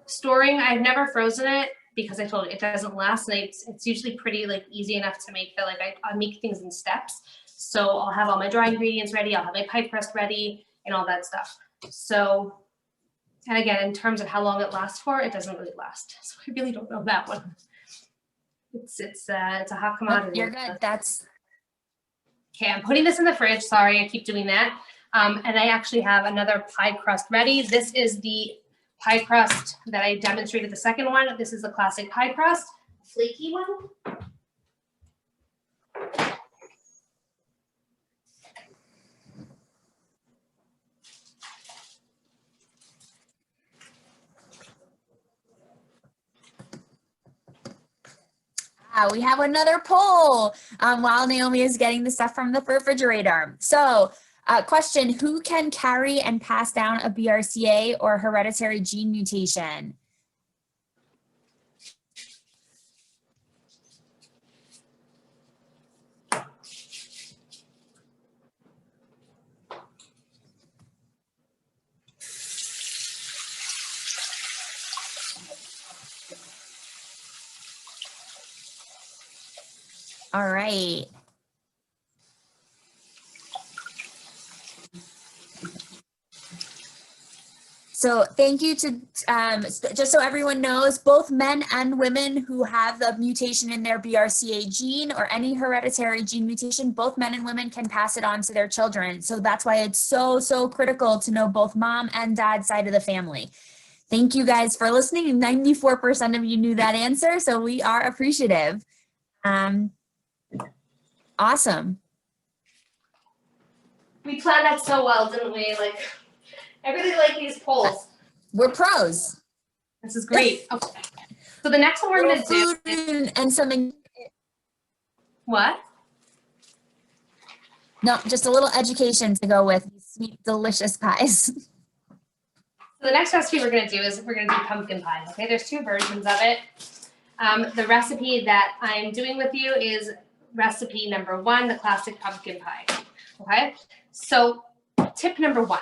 Storing, I've never frozen it because I told you it doesn't last, and it's usually pretty like easy enough to make that like I make things in steps. So I'll have all my dry ingredients ready, I'll have my pie crust ready and all that stuff. So, and again, in terms of how long it lasts for, it doesn't really last. So I really don't know that one. It's a hot commodity. You're good. That's okay. I'm putting this in the fridge. Sorry, I keep doing that. And I actually have another pie crust ready. This is the pie crust that I demonstrated the second one. This is the classic pie crust, flaky one. we have another poll while Naomi is getting the stuff from the refrigerator. So question, who can carry and pass down a BRCA or hereditary gene mutation? All right. So thank you to, just so everyone knows, both men and women who have the mutation in their BRCA gene or any hereditary gene mutation, both men and women can pass it on to their children. So that's why it's so, so critical to know both mom and dad's side of the family. Thank you guys for listening. 94% of you knew that answer, so we are appreciative. Awesome. We planned that so well, didn't we? Like, I really like these polls. We're pros. This is great. Okay. So the next one we're going to do is, and something. What? No, just a little education to go with these sweet, delicious pies. So the next recipe we're going to do is we're going to do pumpkin pie. Okay, there's two versions of it. The recipe that I'm doing with you is recipe number 1, the classic pumpkin pie. Okay, so tip number 1,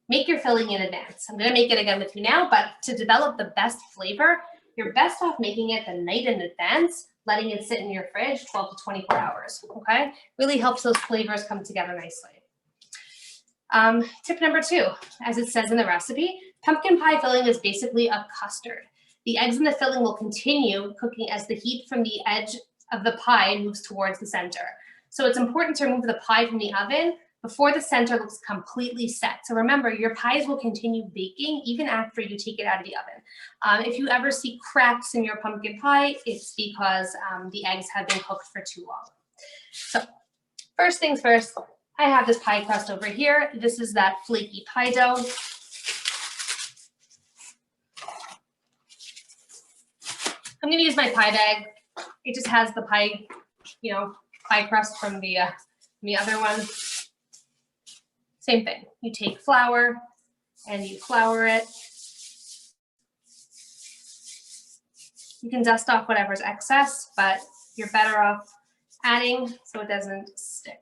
make your filling in advance. I'm going to make it again with you now, but to develop the best flavor, you're best off making it the night in advance, letting it sit in your fridge 12 to 24 hours. Okay, really helps those flavors come together nicely. Tip number 2, as it says in the recipe, pumpkin pie filling is basically a custard. The eggs in the filling will continue cooking as the heat from the edge of the pie moves towards the center. So it's important to remove the pie from the oven before the center looks completely set. So remember, your pies will continue baking even after you take it out of the oven. If you ever see cracks in your pumpkin pie, it's because the eggs have been cooked for too long. So first things first, I have this pie crust over here. This is that flaky pie dough. I'm gonna use my pie bag. It just has the pie, pie crust from the other one. Same thing. You take flour and you flour it. You can dust off whatever's excess, but you're better off adding so it doesn't stick.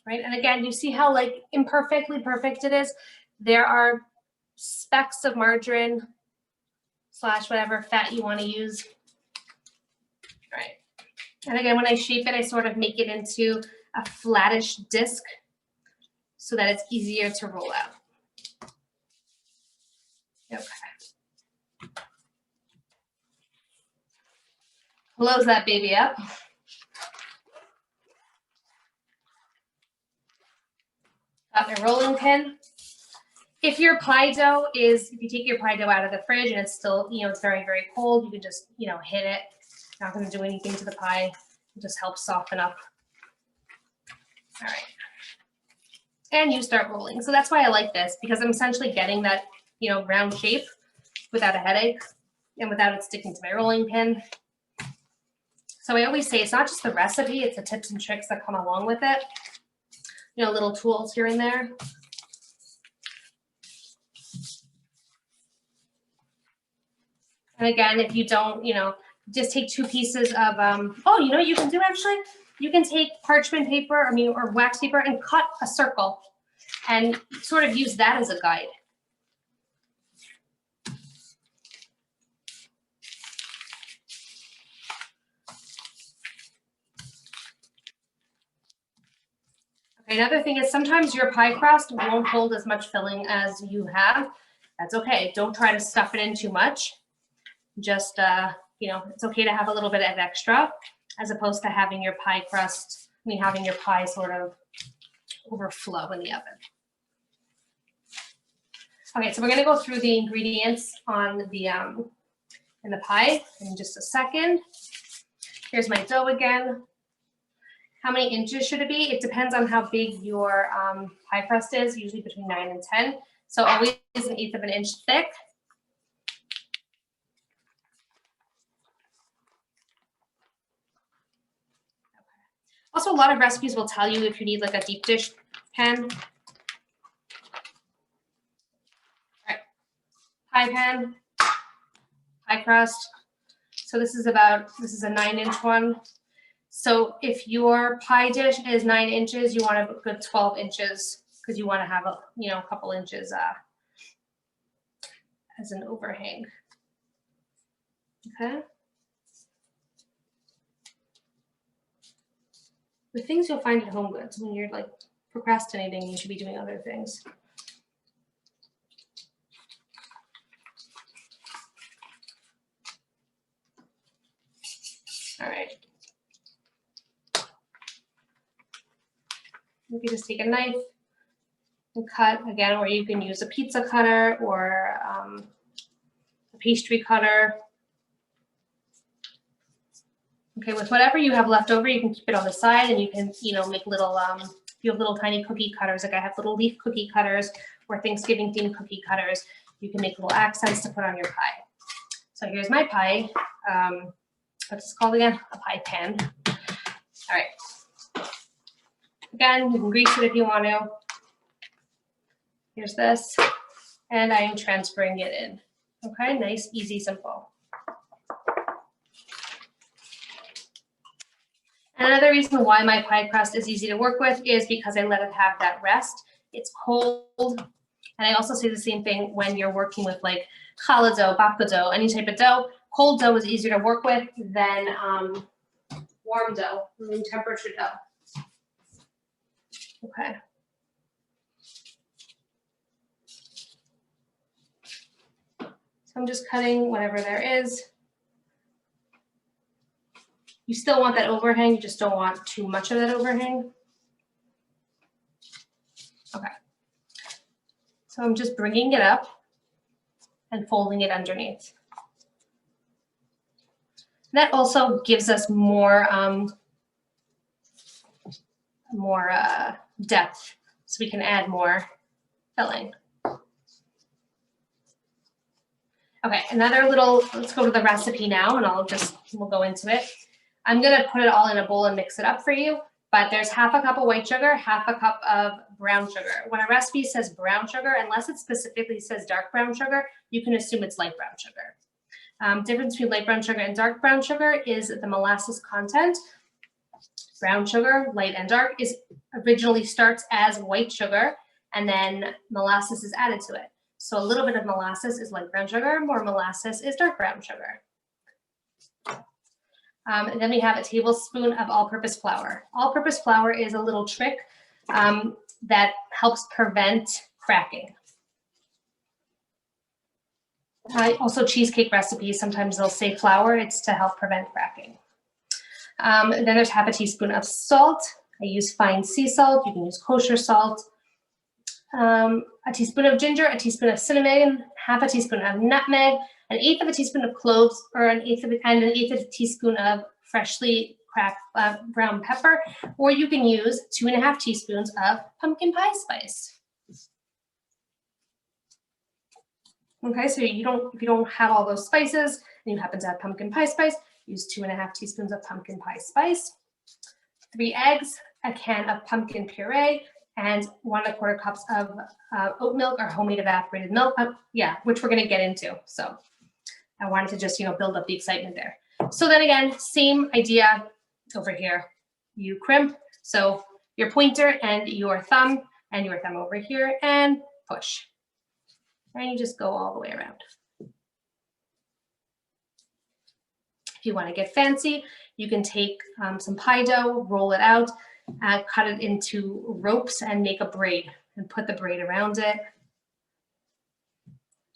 Right? And again, you see how like imperfectly perfect it is? There are specks of margarine / whatever fat you want to use. Right. And again, when I shape it, I sort of make it into a flattish disc so that it's easier to roll out. Okay. Close that baby up. Got my rolling pin. If your pie dough if you take your pie dough out of the fridge and it's still, it's very, very cold, you can just, hit it. Not going to do anything to the pie. It just helps soften up. All right. And you start rolling. So that's why I like this, because I'm essentially getting that, round shape without a headache and without it sticking to my rolling pin. So I always say it's not just the recipe, it's the tips and tricks that come along with it. Little tools here and there. And again, if you don't, just take 2 pieces of, you know what you can do actually? You can take parchment paper, or wax paper and cut a circle and sort of use that as a guide. Another thing is sometimes your pie crust won't hold as much filling as you have. That's okay. Don't try to stuff it in too much. Just, you know, it's okay to have a little bit of extra as opposed to having your pie crust, having your pie sort of overflow in the oven. Okay, so we're gonna go through the ingredients on the in the pie in just a second. Here's my dough again. How many inches should it be? It depends on how big your pie crust is, usually between 9 and 10. So always 1/8 of an inch thick. Also, a lot of recipes will tell you if you need like a deep dish pan. All right, pie pan, pie crust. So this is a 9-inch one. So if your pie dish is 9 inches, you want a good 12 inches because you want to have a couple inches as an overhang. Okay. The things you'll find at Home Goods when you're like procrastinating, you should be doing other things. All right. You can just take a knife and cut again, or you can use a pizza cutter or a pastry cutter. Okay, with whatever you have left over, you can keep it on the side, and you can, make little, if you have little tiny cookie cutters, like I have little leaf cookie cutters or Thanksgiving themed cookie cutters, you can make little accents to put on your pie. So here's my pie. What's this called again? A pie pan. All right. Again, you can grease it if you want to. Here's this, and I am transferring it in. Okay, nice, easy, simple. Another reason why my pie crust is easy to work with is because I let it have that rest. It's cold. And I also say the same thing when you're working with like challah dough, babka dough, any type of dough. Cold dough is easier to work with than warm dough, room temperature dough. Okay. So I'm just cutting whatever there is. You still want that overhang, you just don't want too much of that overhang. Okay. So I'm just bringing it up and folding it underneath. That also gives us more depth, so we can add more filling. Okay, let's go to the recipe now, and we'll go into it. I'm gonna put it all in a bowl and mix it up for you, but there's 1/2 cup of white sugar, 1/2 cup of brown sugar. When a recipe says brown sugar, unless it specifically says dark brown sugar, you can assume it's light brown sugar. Difference between light brown sugar and dark brown sugar is the molasses content. Brown sugar, light and dark, originally starts as white sugar, and then molasses is added to it. So a little bit of molasses is light brown sugar, more molasses is dark brown sugar. And then we have a tablespoon of all-purpose flour. All-purpose flour is a little trick that helps prevent cracking. Also, cheesecake recipes, sometimes they'll say flour. It's to help prevent cracking. And then there's 1/2 teaspoon of salt. I use fine sea salt. You can use kosher salt. A teaspoon of ginger, a teaspoon of cinnamon, 1/2 teaspoon of nutmeg, 1/8 of a teaspoon of cloves, or an eighth of a teaspoon of freshly cracked brown pepper, or you can use 2½ teaspoons of pumpkin pie spice. Okay, so if you don't have all those spices and you happen to have pumpkin pie spice, use 2½ teaspoons of pumpkin pie spice, 3 eggs, a can of pumpkin puree, and 1¼ cups of oat milk or homemade evaporated milk, which we're gonna get into. So I wanted to just, build up the excitement there. So then again, same idea over here. You crimp, so your pointer and your thumb over here, and push. And you just go all the way around. If you want to get fancy, you can take some pie dough, roll it out, cut it into ropes and make a braid and put the braid around it.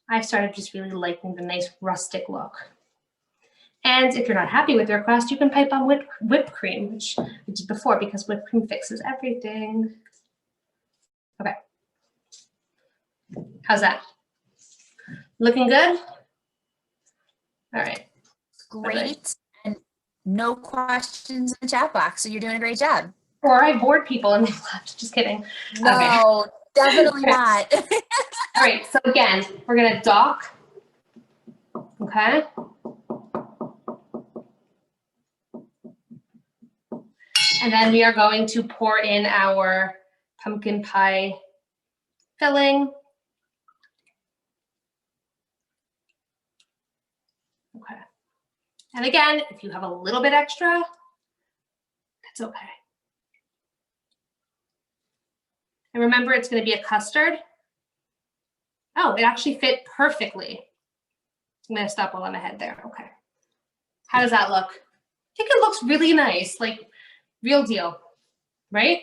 I started just really liking the nice rustic look. And if you're not happy with your crust, you can pipe on whipped cream, which we did before because whipped cream fixes everything. Okay. How's that? Looking good? All right. Great. And no questions in the chat box, so you're doing a great job. Or I bored people and they left. Just kidding. No, okay. Definitely not. All right, so again, we're gonna dock, okay? And then we are going to pour in our pumpkin pie filling. Okay. And again, if you have a little bit extra, that's okay. And remember, it's going to be a custard. Oh, it actually fit perfectly. I'm going to stop while I'm ahead there. Okay. How does that look? I think it looks really nice, like real deal, right?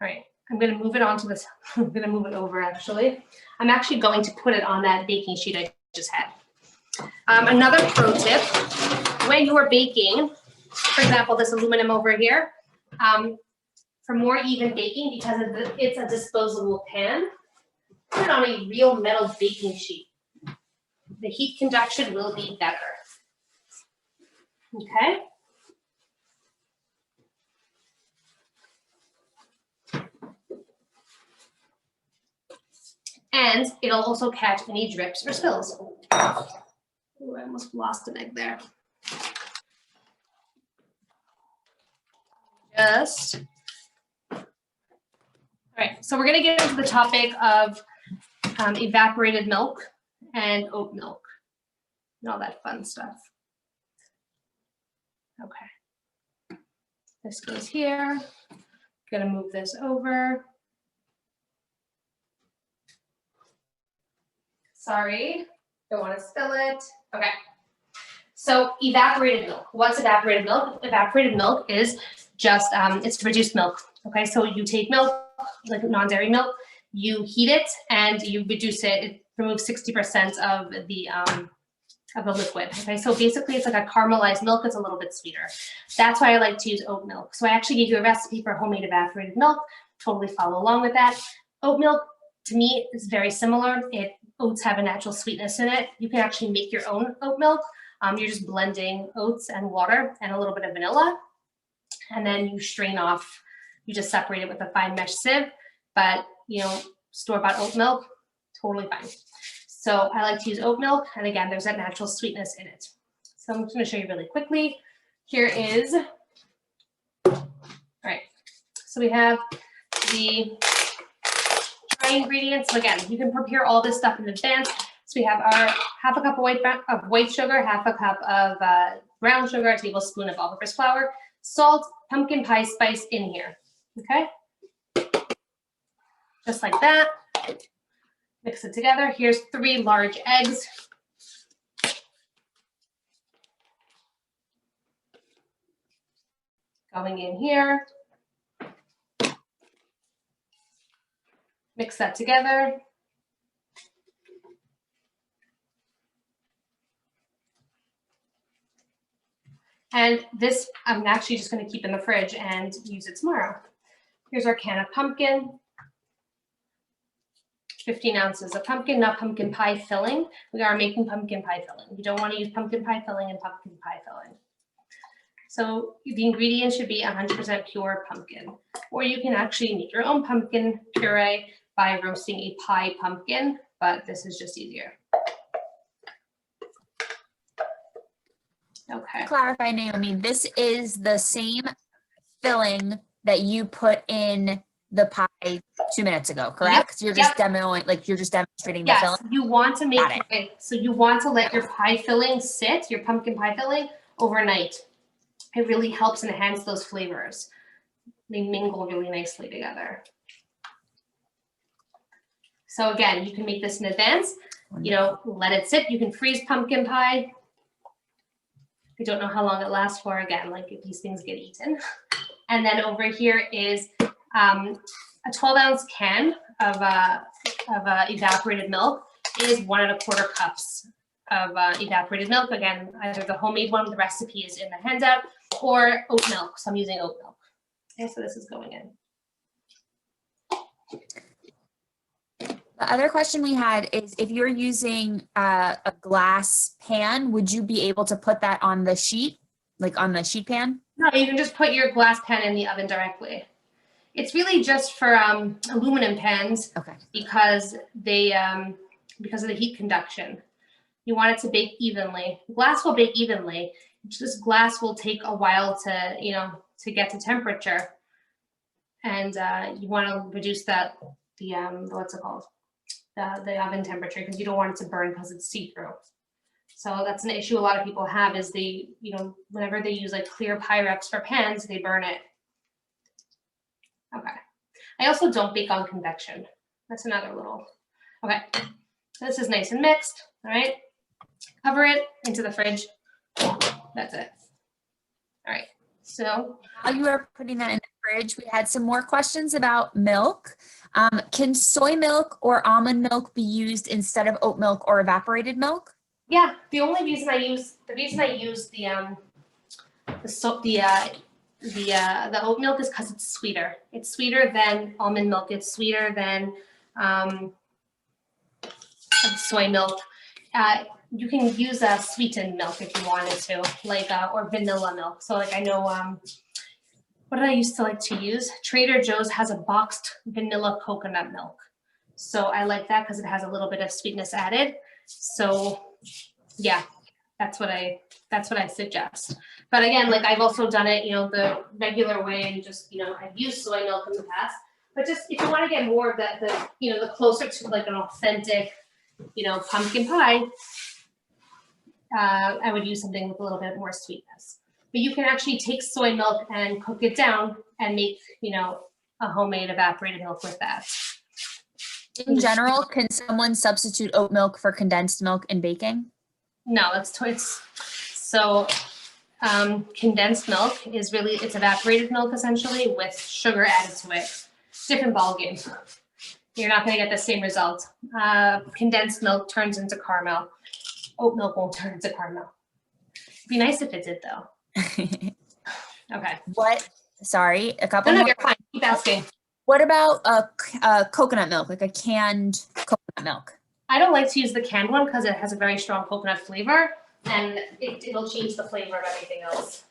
All right. I'm going to move it onto this. I'm going to move it over, actually. I'm actually going to put it on that baking sheet I just had. Another pro tip, when you are baking, for example, this aluminum over here, for more even baking, because it's a disposable pan, put it on a real metal baking sheet. The heat conduction will be better. Okay. And it'll also catch any drips or spills. Ooh, I almost lost an egg there. Just. All right, so we're gonna get into the topic of evaporated milk and oat milk and all that fun stuff. Okay. This goes here. Gonna move this over. Sorry, don't want to spill it. Okay. So evaporated milk. What's evaporated milk? Evaporated milk is just, it's reduced milk. Okay, so you take milk, like non-dairy milk, you heat it and you reduce it. It removes 60% of the liquid. Okay, so basically it's like a caramelized milk. It's a little bit sweeter. That's why I like to use oat milk. So I actually gave you a recipe for homemade evaporated milk. Totally follow along with that. Oat milk, to me, is very similar. Oats have a natural sweetness in it. You can actually make your own oat milk. You're just blending oats and water and a little bit of vanilla. And then you strain off, you just separate it with a fine mesh sieve. But, you know, store-bought oat milk, totally fine. So I like to use oat milk. And again, there's that natural sweetness in it. So I'm just going to show you really quickly. Here is, all right. So we have the dry ingredients. So again, you can prepare all this stuff in advance. So we have our half a cup of white sugar, half a cup of brown sugar, a tablespoon of all-purpose flour, salt, pumpkin pie spice in here. Okay, just like that. Mix it together. Here's 3 large eggs. Going in here. Mix that together. And this, I'm actually just going to keep in the fridge and use it tomorrow. Here's our can of pumpkin. 15 ounces of pumpkin, not pumpkin pie filling. We are making pumpkin pie filling. You don't want to use pumpkin pie filling and pumpkin pie filling. So the ingredients should be 100% pure pumpkin. Or you can actually make your own pumpkin puree by roasting a pie pumpkin, but this is just easier. Okay. Clarify, Naomi, this is the same filling that you put in the pie 2 minutes ago, correct? Yep. You're just demoing, like you're just demonstrating the filling. Yes, you want to make it. So you want to let your pie filling sit, your pumpkin pie filling, overnight. It really helps enhance those flavors. They mingle really nicely together. So again, you can make this in advance. You know, let it sit. You can freeze pumpkin pie. I don't know how long it lasts for. Again, like if these things get eaten. And then over here is a 12-ounce can of evaporated milk is 1¼ cups of evaporated milk. Again, either the homemade one, the recipe is in the handout, or oat milk. So I'm using oat milk. Okay, so this is going in. The other question we had is if you're using a glass pan, would you be able to put that on the sheet, like on the sheet pan? No, you can just put your glass pan in the oven directly. It's really just for aluminum pans, Okay. because they because of the heat conduction. You want it to bake evenly. Glass will bake evenly. Just glass will take a while to, you know, to get to temperature, and you want to reduce the what's it called, the oven temperature, because you don't want it to burn because it's see-through. So that's an issue a lot of people have, is they, you know, whenever they use like clear Pyrex for pans, they burn it. Okay. I also don't bake on convection. That's another little, okay. This is nice and mixed, all right. Cover it into the fridge. That's it. All right, so. While you were putting that in the fridge, we had some more questions about milk. Can soy milk or almond milk be used instead of oat milk or evaporated milk? Yeah, the reason I use the oat milk is because it's sweeter. It's sweeter than almond milk. It's sweeter than soy milk. You can use sweetened milk if you wanted to, like or vanilla milk. So like I know what did I used to like to use? Trader Joe's has a boxed vanilla coconut milk. So I like that because it has a little bit of sweetness added. So yeah, that's what I suggest. But again, like I've also done it, you know, the regular way, and just, you know, I've used soy milk in the past. But just if you want to get more of that, the closer to like an authentic, you know, pumpkin pie, I would use something with a little bit more sweetness. But you can actually take soy milk and cook it down and make, you know, a homemade evaporated milk with that. In general, can someone substitute oat milk for condensed milk in baking? No, so condensed milk is really, it's evaporated milk essentially with sugar added to it. Different ballgame. You're not going to get the same result. Condensed milk turns into caramel. Oat milk won't turn into caramel. It'd be nice if it did though. Okay. What? Sorry, a couple No, more. you're fine. Keep asking. What about coconut milk, like a canned coconut milk? I don't like to use the canned one because it has a very strong coconut flavor, and it'll change the flavor of everything else.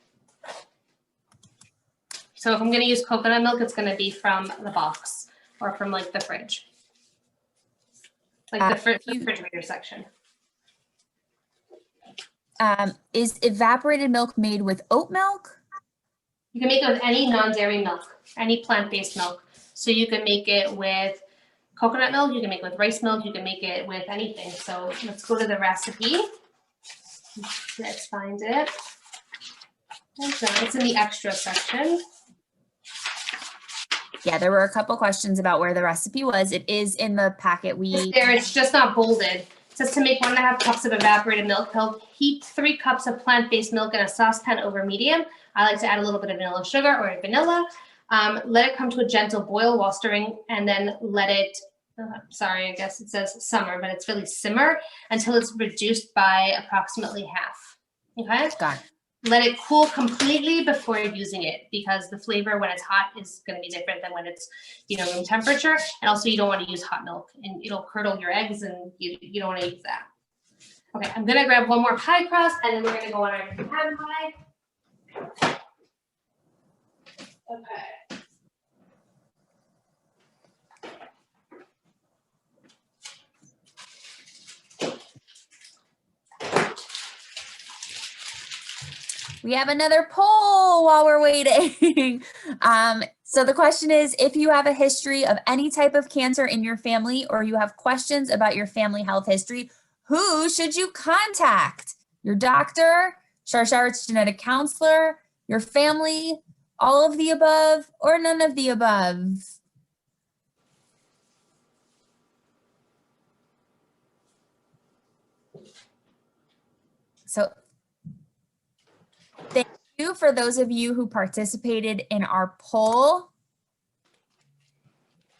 So if I'm going to use coconut milk, it's going to be from the box or from like the fridge, like the refrigerator section. Is evaporated milk made with oat milk? You can make it with any non-dairy milk, any plant-based milk. So you can make it with coconut milk, you can make it with rice milk, you can make it with anything. So let's go to the recipe. Let's find it. It's in the extra section. Yeah, there were a couple questions about where the recipe was. It is in the packet. It's there, it's just not bolded. It says to make 1½ cups of evaporated milk. Heat 3 cups of plant-based milk in a saucepan over medium. I like to add a little bit of vanilla sugar or vanilla. Let it come to a gentle boil while stirring, and then let it, sorry, I guess it says simmer, but it's really simmer until it's reduced by approximately half. Okay? Got it. Let it cool completely before using it, because the flavor when it's hot is going to be different than when it's, you know, room temperature. And also you don't want to use hot milk, and it'll curdle your eggs, and you don't want to use that. Okay, I'm going to grab one more pie crust, and then we're going to go on our pecan pie. Okay. We have another poll while we're waiting. So the question is, if you have a history of any type of cancer in your family, or you have questions about your family health history, who should you contact? Your doctor, Sharshard's genetic counselor, your family, all of the above, or none of the above? So thank you for those of you who participated in our poll.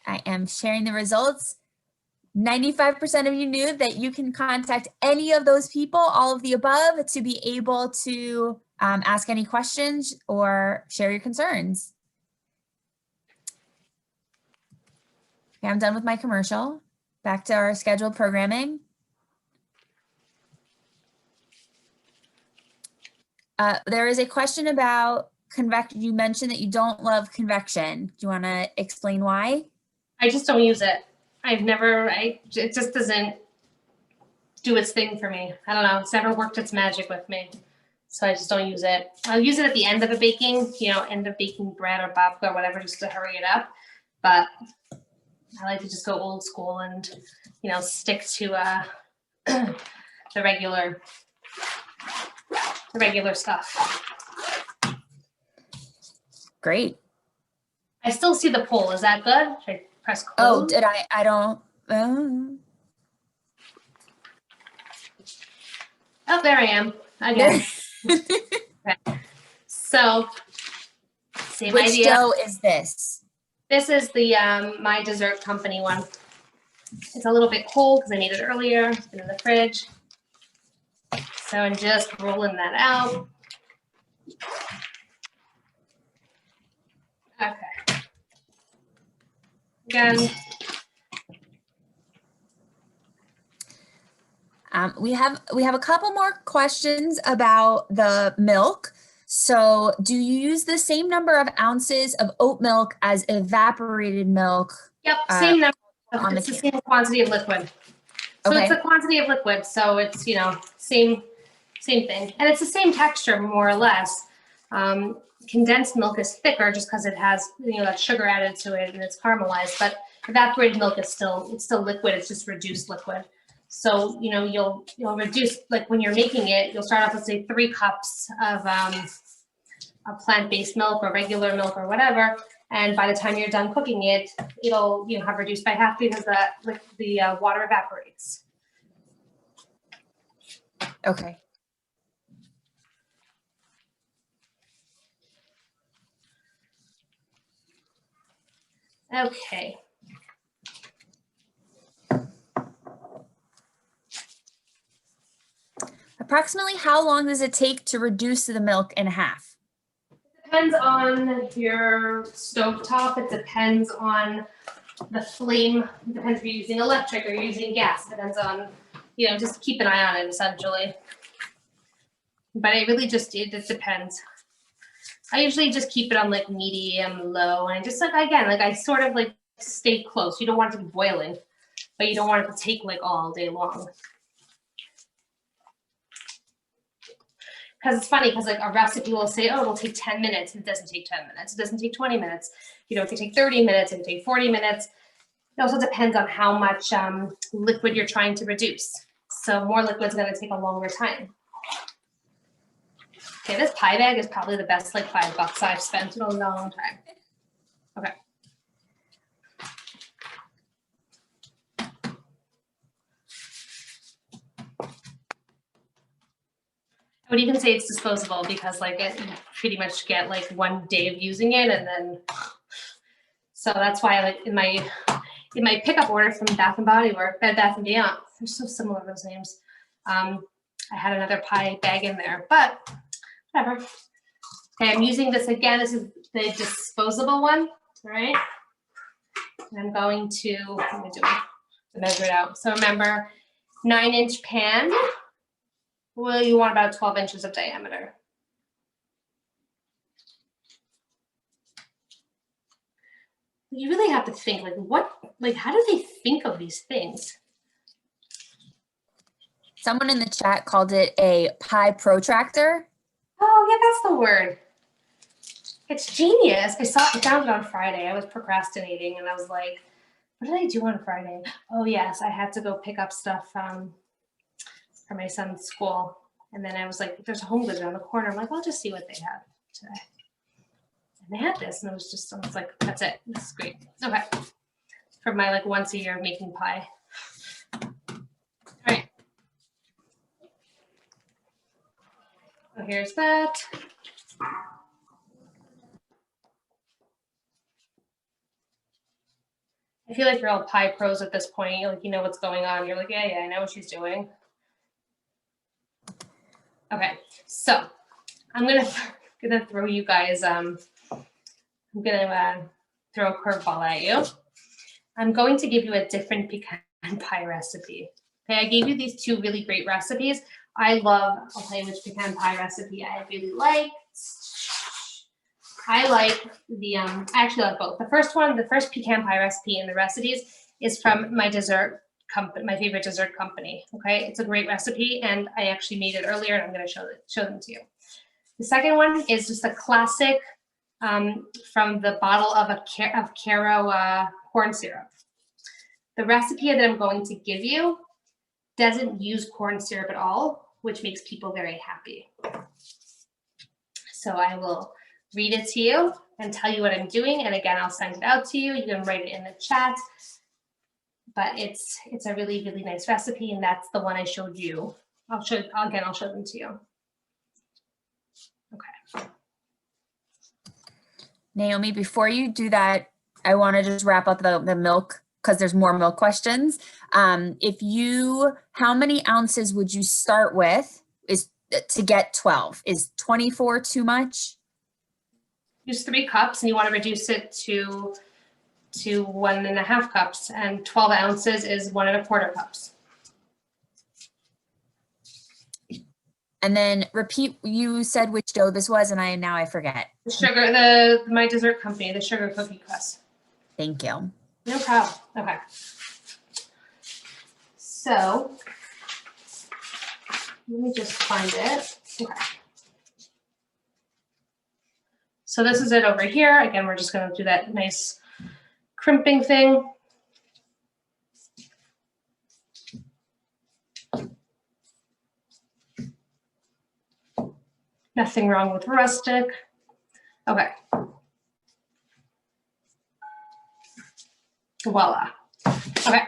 I am sharing the results. 95% of you knew that you can contact any of those people, all of the above, to be able to ask any questions or share your concerns. Okay, I'm done with my commercial. Back to our scheduled programming. There is a question about convection. You mentioned that you don't love convection. Do you want to explain why? I just don't use it. It just doesn't do its thing for me. I don't know. It's never worked its magic with me. So I just don't use it. I'll use it at the end of a baking, end of baking bread or babka or whatever, just to hurry it up. But I like to just go old school and, stick to the regular stuff. Great. I still see the poll. Is that good? Should I press close? Oh, did I? I don't. Oh, there I am again. Okay. So, same Which idea. dough is this? This is the My Dessert Company one. It's a little bit cold because I made it earlier. It's been in the fridge. So I'm just rolling that out. Okay. Again. We have a couple more questions about the milk. So do you use the same number of ounces of oat milk as evaporated milk? Yep, same number. It's the same quantity of liquid. So okay. It's the quantity of liquid. So it's, same thing. And it's the same texture, more or less. Condensed milk is thicker just because it has, that sugar added to it and it's caramelized. But evaporated milk is still liquid. It's just reduced liquid. So, you'll reduce, like when you're making it, you'll start off with, say, 3 cups of a plant-based milk or regular milk or whatever. And by the time you're done cooking it, it'll, have reduced by half because the water evaporates. Okay. Okay. Approximately how long does it take to reduce the milk in half? It depends on your stove top. It depends on the flame. It depends if you're using electric or you're using gas. It depends on, just keep an eye on it essentially. But it really just, it depends. I usually just keep it on like medium, low, and I just I sort of like stay close. You don't want it to be boiling, but you don't want it to take like all day long. Because it's funny, because like a recipe will say, oh, it'll take 10 minutes. It doesn't take 10 minutes. It doesn't take 20 minutes. It can take 30 minutes. It can take 40 minutes. It also depends on how much liquid you're trying to reduce. So more liquid is going to take a longer time. Okay, this pie bag is probably the best like $5 I've spent in a long time. Okay. I would even say it's disposable because like you pretty much get like 1 day of using it, and then so that's why like in my pickup order from Bath and Body Works, Bed Bath and Beyond, they're so similar, those names. I had another pie bag in there, but whatever. Okay, I'm using this again. This is the disposable one, right? And I'm going to measure it out. So remember, 9-inch pan. Well, you want about 12 inches of diameter. You really have to think how do they think of these things? Someone in the chat called it a pie protractor. Oh yeah, that's the word. It's genius. I found it on Friday. I was procrastinating and I was like, what did I do on Friday? Oh yes, I had to go pick up stuff for my son's school. And then I was like, there's a Home Goods around the corner. I'm like, I'll just see what they have today. And they had this, and I was like, that's it. This is great. Okay. For my like once a year making pie. All right. So here's that. feel like you're all pie pros at this point. Like, you know what's going on. You're like, yeah, I know what she's doing. Okay, so I'm gonna throw you guys. I'm gonna throw a curveball at you. I'm going to give you a different pecan pie recipe. Okay, I gave you these two really great recipes. I'll tell you which pecan pie recipe I really liked. I like I actually like both. The first pecan pie recipe in the recipes is from my dessert company, my favorite dessert company. Okay, it's a great recipe, and I actually made it earlier, and I'm going to show them to you. The second one is just a classic from the bottle of Caro corn syrup. The recipe that I'm going to give you doesn't use corn syrup at all, which makes people very happy. So I will read it to you and tell you what I'm doing. And again, I'll send it out to you. You can write it in the chat. But it's a really, really nice recipe, and that's the one I showed you. I'll show them to you. Okay. Naomi, before you do that, I want to just wrap up the milk because there's more milk questions. How many ounces would you start with to get 12? Is 24 too much? Use 3 cups, and you want to reduce it to 1.5 cups, and 12 ounces is 1.25 cups. And then repeat, you said which dough this was, and I forget. The sugar, my dessert company, the sugar cookie crust. Thank you. No problem. Okay. So let me just find it. Okay. So this is it over here. Again, we're just going to do that nice crimping thing. Nothing wrong with rustic. Okay. Voila. Okay.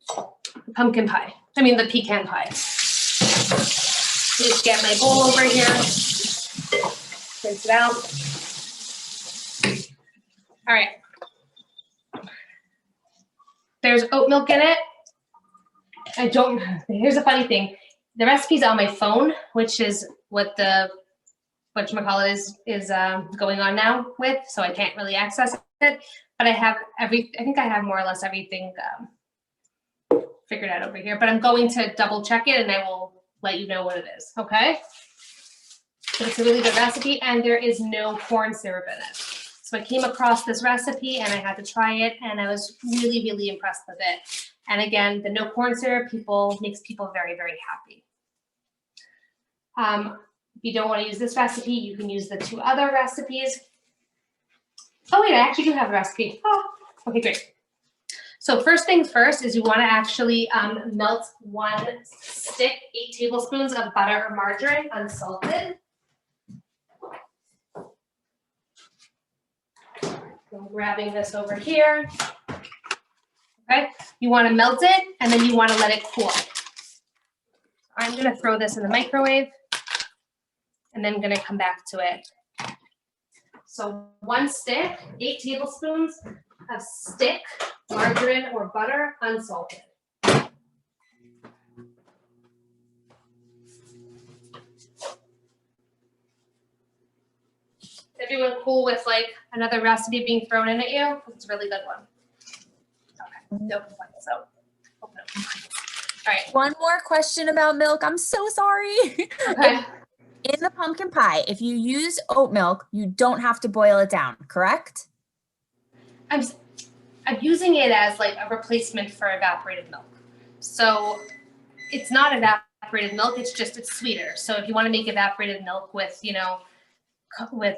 The pumpkin pie. I mean the pecan pie. Just get my bowl over here. Rinse it out. All right. There's oat milk in it. Here's a funny thing. The recipe's on my phone, which is what the whatchamacallit is going on now with, so I can't really access it. But I think I have more or less everything figured out over here. But I'm going to double check it, and I will let you know what it is, okay? But it's a really good recipe, and there is no corn syrup in it. So I came across this recipe, and I had to try it, and I was really, really impressed with it. And again, the no corn syrup makes people very, very happy. If you don't want to use this recipe, you can use the 2 other recipes. Oh wait, I actually do have a recipe. Oh, okay, great. So first things first is you want to actually melt 1 stick, 8 tablespoons of butter or margarine, unsalted. I'm grabbing this over here. Okay, you want to melt it, and then you want to let it cool. I'm going to throw this in the microwave, and then I'm going to come back to it. So 1 stick, 8 tablespoons of stick margarine or butter, unsalted. Is everyone cool with like another recipe being thrown in at you? It's a really good one. Okay, no complaints. So, no complaints. All right. One more question about milk. I'm so sorry. Okay. In the pumpkin pie, if you use oat milk, you don't have to boil it down, correct? I'm using it as like a replacement for evaporated milk. So it's not evaporated milk, it's sweeter. So if you want to make evaporated milk with, with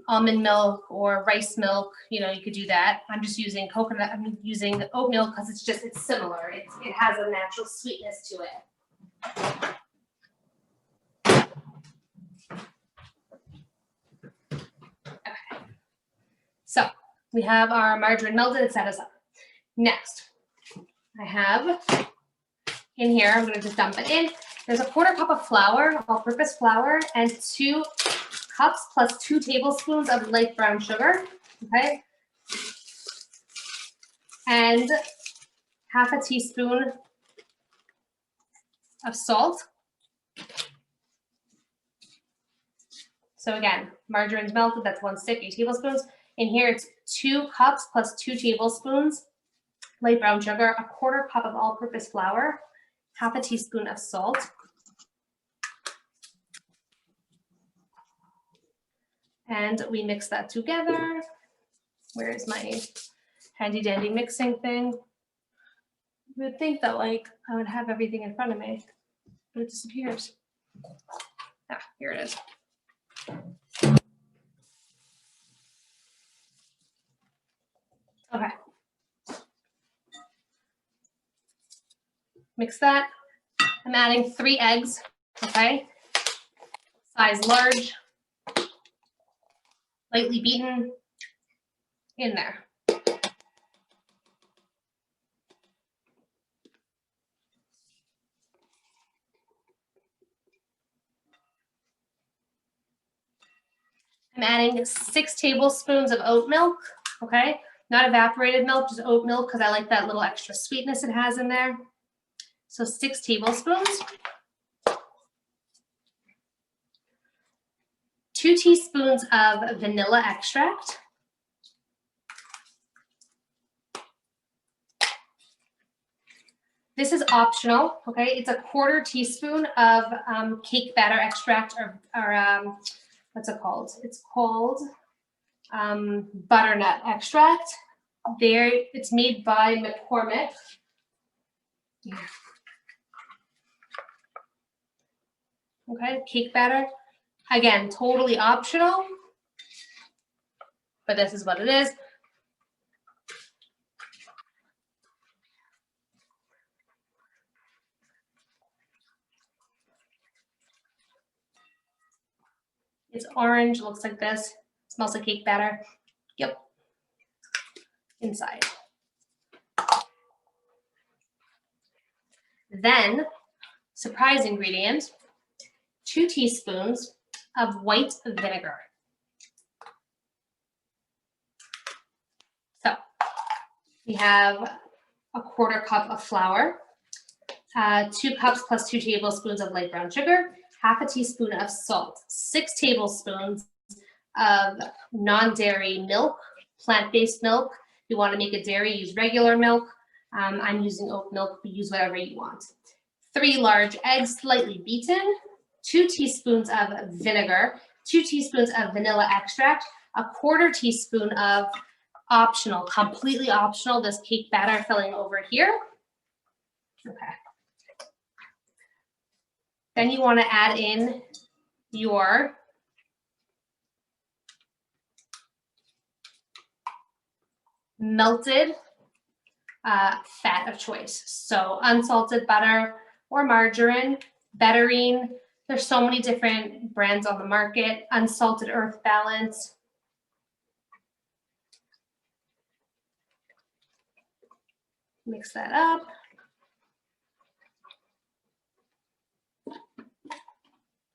almond milk or rice milk, you could do that. I'm just using I'm using oat milk because it's similar. It has a natural sweetness to it. So we have our margarine melted, set us up. Next, I have in here, I'm going to just dump it in. There's a 1/4 cup of flour, all-purpose flour, and 2 cups plus 2 tablespoons of light brown sugar. Okay. and half a teaspoon of salt. So again, margarine's melted, that's 1 stick, 8 tablespoons. In here, it's 2 cups plus 2 tablespoons light brown sugar, a 1/4 cup of all-purpose flour, half a teaspoon of salt, and we mix that together. Where is my handy dandy mixing thing? You would think that like I would have everything in front of me, but it disappears. Ah, here it is. Okay. Mix that. I'm adding 3 eggs, okay? Size large, lightly beaten, in there. I'm adding 6 tablespoons of oat milk, okay? Not evaporated milk, just oat milk, because I like that little extra sweetness it has in there. So 6 tablespoons. 2 teaspoons of vanilla extract. This is optional, okay? It's a 1/4 teaspoon of cake batter extract, or what's it called? It's called butternut extract. It's made by McCormick. Yeah. Okay, cake batter. Again, totally optional, but this is what it is. It's orange, looks like this. Smells like cake batter. Yep. Inside. Then, surprise ingredient, 2 teaspoons of white vinegar. So, we have a 1/4 cup of flour, 2 cups plus 2 tablespoons of light brown sugar, half a teaspoon of salt, 6 tablespoons of non-dairy milk, plant-based milk. If you want to make it dairy, use regular milk. I'm using oat milk, but use whatever you want. 3 large eggs, slightly beaten, 2 teaspoons of vinegar, 2 teaspoons of vanilla extract, a 1/4 teaspoon of optional, completely optional, this cake batter filling over here. Okay. Then you want to add in your melted fat of choice. So unsalted butter or margarine, betterine. There's so many different brands on the market. Unsalted earth balance. Mix that up.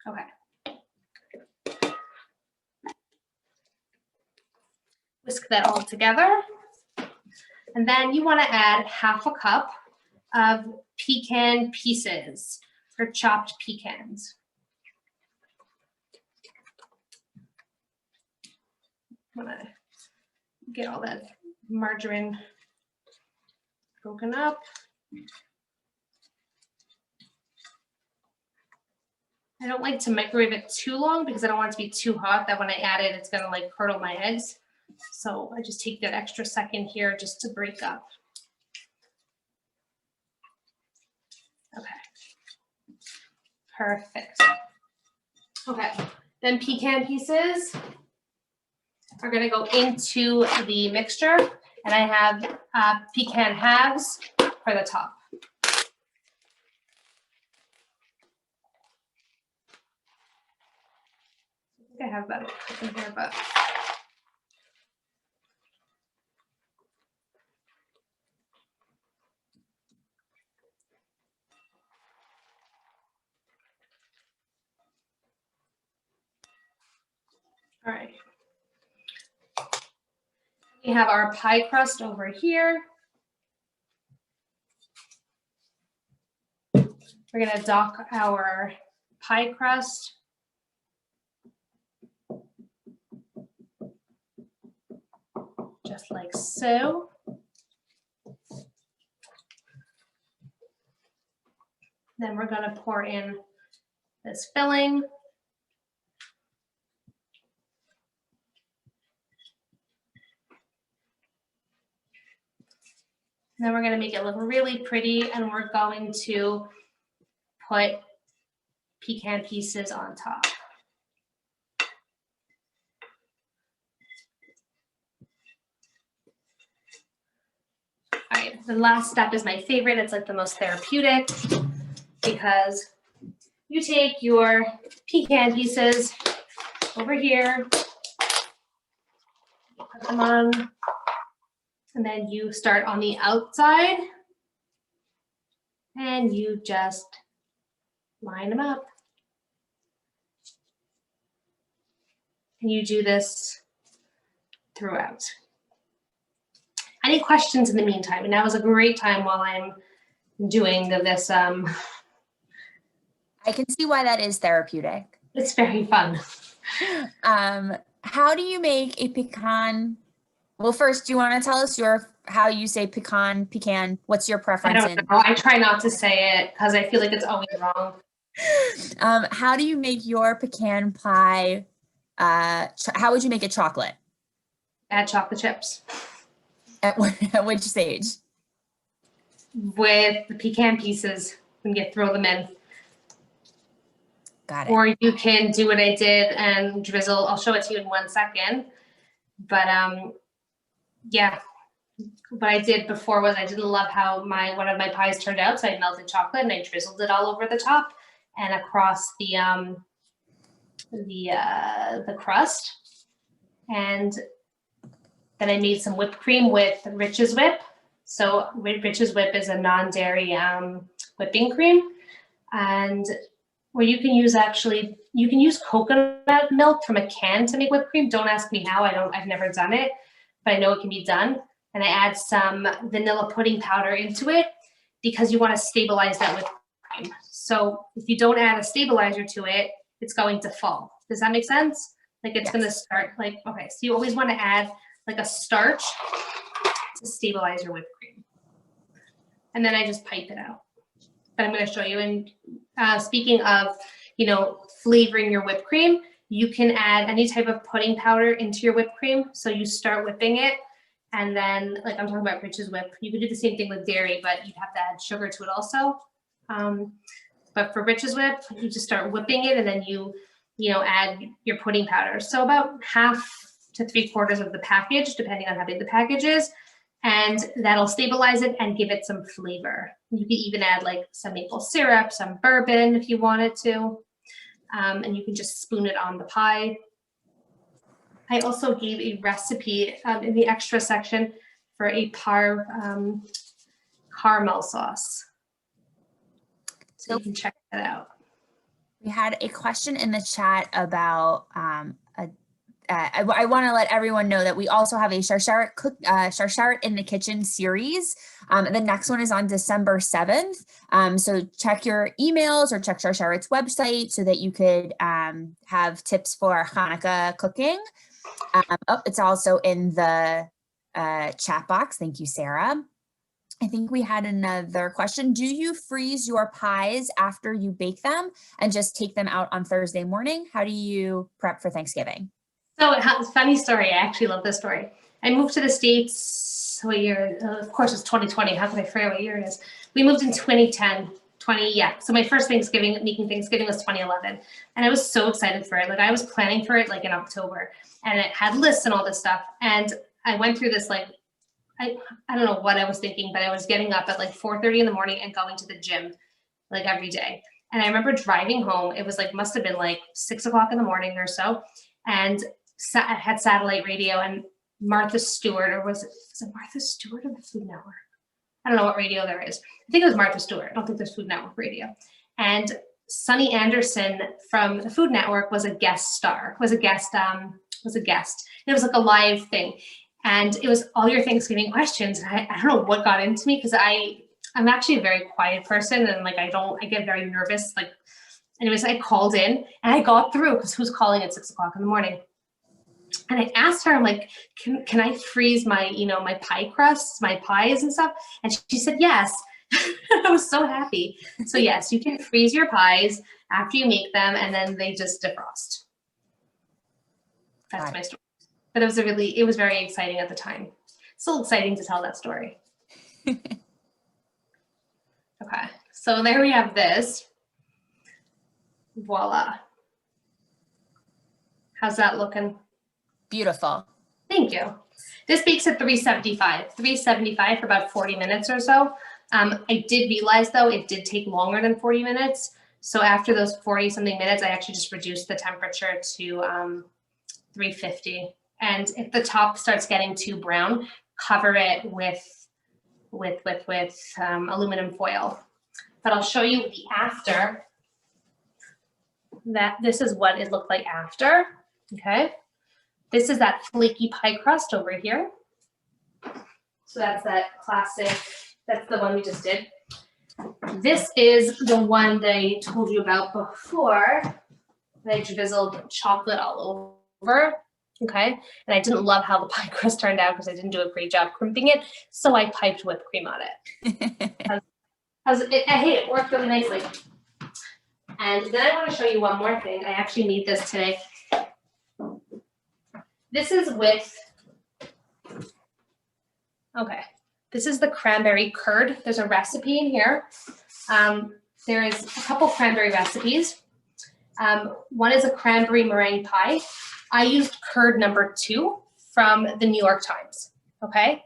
Okay. Whisk that all together. And then you want to add half a cup of pecan pieces, or chopped pecans. I'm going to get all that margarine broken up. I don't like to microwave it too long because I don't want it to be too hot that when I add it, it's going to like curdle my eggs. So I just take that extra second here just to break up. Okay. Perfect. Okay. Then pecan pieces are going to go into the mixture, and I have pecan halves for the top. I think I have about a cup in here, but all right. We have our pie crust over here. We're gonna dock our pie crust. Just like so. Then we're gonna pour in this filling. Then we're gonna make it look really pretty, and we're going to put pecan pieces on top. All right, the last step is my favorite. It's like the most therapeutic because you take your pecan pieces over here, put them on, and then you start on the outside and you just line them up. And you do this throughout. Any questions in the meantime? And that was a great time while I'm doing this. I can see why that is therapeutic. It's very fun. How do you make a pecan? Well, first, do you want to tell us how you say pecan? What's your preference? I don't know. I try not to say it because I feel like it's always wrong. How do you make your pecan pie? How would you make it chocolate? Add chocolate chips. At which stage? With the pecan pieces, and you throw them in. Got it. Or you can do what I did and drizzle. I'll show it to you in 1 second. But yeah, what I did before was I didn't love how one of my pies turned out, so I melted chocolate and I drizzled it all over the top and across the crust. And then I made some whipped cream with Rich's Whip. So Rich's Whip is a non-dairy whipping cream, and where you can use you can use coconut milk from a can to make whipped cream. Don't ask me how. I've never done it, but I know it can be done. And I add some vanilla pudding powder into it because you want to stabilize that whipped cream. So if you don't add a stabilizer to it, it's going to fall. Does that make sense? Like it's going to start okay. So you always want to add like a starch to stabilize your whipped cream. And then I just pipe it out. But I'm going to show you. And speaking of, flavoring your whipped cream, you can add any type of pudding powder into your whipped cream. So you start whipping it, and then like I'm talking about Rich's Whip, you could do the same thing with dairy, but you'd have to add sugar to it also. But for Rich's Whip, you just start whipping it, and then you add your pudding powder. So about 1/2 to 3/4 of the package, depending on how big the package is. And that'll stabilize it and give it some flavor. You could even add like some maple syrup, some bourbon if you wanted to. And you can just spoon it on the pie. I also gave a recipe in the extra section for a caramel sauce. So you can check that out. We had a question in the chat about I want to let everyone know that we also have a Charchart in the Kitchen series. The next one is on December 7th. So check your emails or check Charchart's website so that you could have tips for Hanukkah cooking. It's also in the chat box. Thank you, Sarah. I think we had another question. Do you freeze your pies after you bake them and just take them out on Thursday morning? How do you prep for Thanksgiving? So funny story. I actually love this story. I moved to the States, what year? Of course, it's 2020. How could I forget what year it is? We moved in 2010, So my first making Thanksgiving was 2011. And I was so excited for it. Like I was planning for it like in October, and it had lists and all this stuff. And I went through this I don't know what I was thinking, but I was getting up at like 4:30 in the morning and going to the gym like every day. And I remember driving home. It was must have been like 6 o'clock in the morning or so. And I had satellite radio, and Martha Stewart, or was it Martha Stewart or the Food Network? I don't know what radio there is. I think it was Martha Stewart. I don't think there's Food Network radio. And Sunny Anderson from the Food Network was a guest star, was a guest. It was like a live thing. And it was all your Thanksgiving questions. And I don't know what got into me because I I'm actually a very quiet person, and like I get very nervous. Like, anyways, I called in and I got through because who's calling at 6 o'clock in the morning? And I asked her, I'm like, can I freeze my, my pie crusts, my pies and stuff? And she said, yes. I was so happy. So yes, you can freeze your pies after you make them, and then they just defrost. That's my story. But it was very exciting at the time. Still exciting to tell that story. Okay, so there we have this. Voila. How's that looking? Beautiful. Thank you. This bakes at 375 for about 40 minutes or so. I did realize though, it did take longer than 40 minutes. So after those 40 something minutes, I actually just reduced the temperature to 350. And if the top starts getting too brown, cover it with aluminum foil. But I'll show you the after. This is what it looked like after. Okay. This is that flaky pie crust over here. So that's that classic, that's the one we just did. This is the one that I told you about before. I drizzled chocolate all over. Okay. And I didn't love how the pie crust turned out because I didn't do a great job crimping it. So I piped whipped cream on it. It worked really nicely. And then I want to show you one more thing. I actually need this today. This is this is the cranberry curd. There's a recipe in here. There is a couple cranberry recipes. One is a cranberry meringue pie. I used curd number 2 from the New York Times, okay?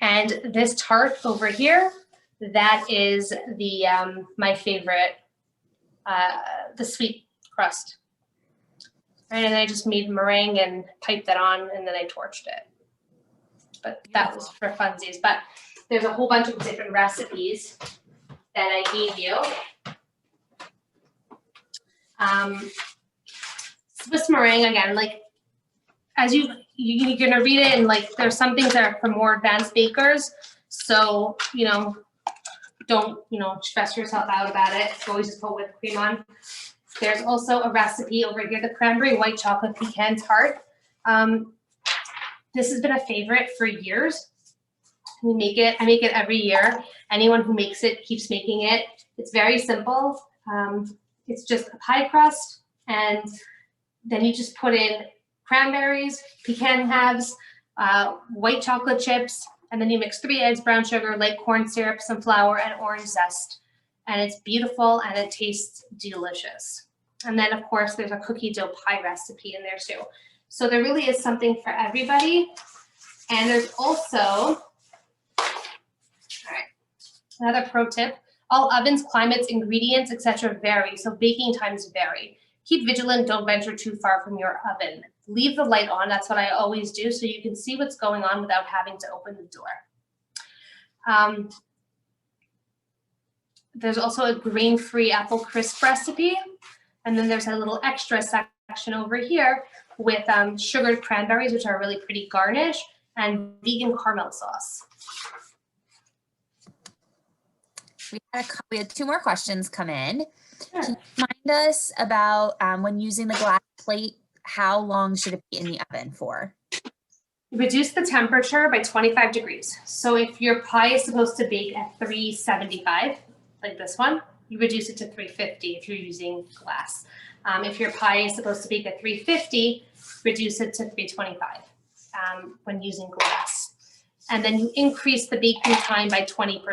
And this tart over here, that is the my favorite, the sweet crust. Right, and then I just made meringue and piped that on, and then I torched it. But that was for funsies. But there's a whole bunch of different recipes that I gave you. Swiss meringue, again, like as you're gonna read it, and like there's some things that are for more advanced bakers. So don't stress yourself out about it. You always just put whipped cream on. There's also a recipe over here, the cranberry white chocolate pecan tart. This has been a favorite for years. I make it every year. Anyone who makes it keeps making it. It's very simple. It's just a pie crust, and then you just put in cranberries, pecan halves, white chocolate chips, and then you mix 3 eggs, brown sugar, light corn syrup, some flour, and orange zest. And it's beautiful, and it tastes delicious. And then, of course, there's a cookie dough pie recipe in there too. So there really is something for everybody. And there's also, another pro tip, all ovens, climates, ingredients, etc. vary, so baking times vary. Keep vigilant, don't venture too far from your oven. Leave the light on, that's what I always do, so you can see what's going on without having to open the door. There's also a grain-free apple crisp recipe. And then there's a little extra section over here with sugared cranberries, which are a really pretty garnish, and vegan caramel sauce. We had 2 more questions come in. Sure. Can you remind us about when using the glass plate, how long should it be in the oven for? Reduce the temperature by 25 degrees. So if your pie is supposed to bake at 375, like this one, you reduce it to 350 if you're using glass. If your pie is supposed to bake at 350, reduce it to 325 when using glass. And then you increase the baking time by 20%.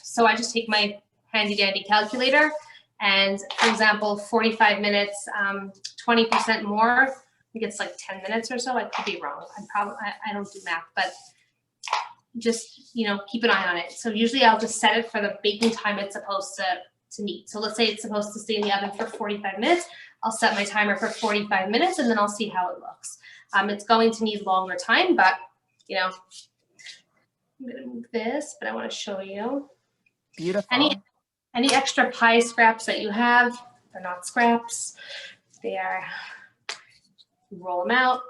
So I just take my handy dandy calculator and, for example, 45 minutes, 20% more, I think it's like 10 minutes or so. I could be wrong. I don't do math, but just, keep an eye on it. So usually I'll just set it for the baking time it's supposed to need. So let's say it's supposed to stay in the oven for 45 minutes. I'll set my timer for 45 minutes and then I'll see how it looks. It's going to need longer time, but I'm gonna move this, but I want to show you. Beautiful. Any extra pie scraps that you have, they're not scraps. They are, roll them out.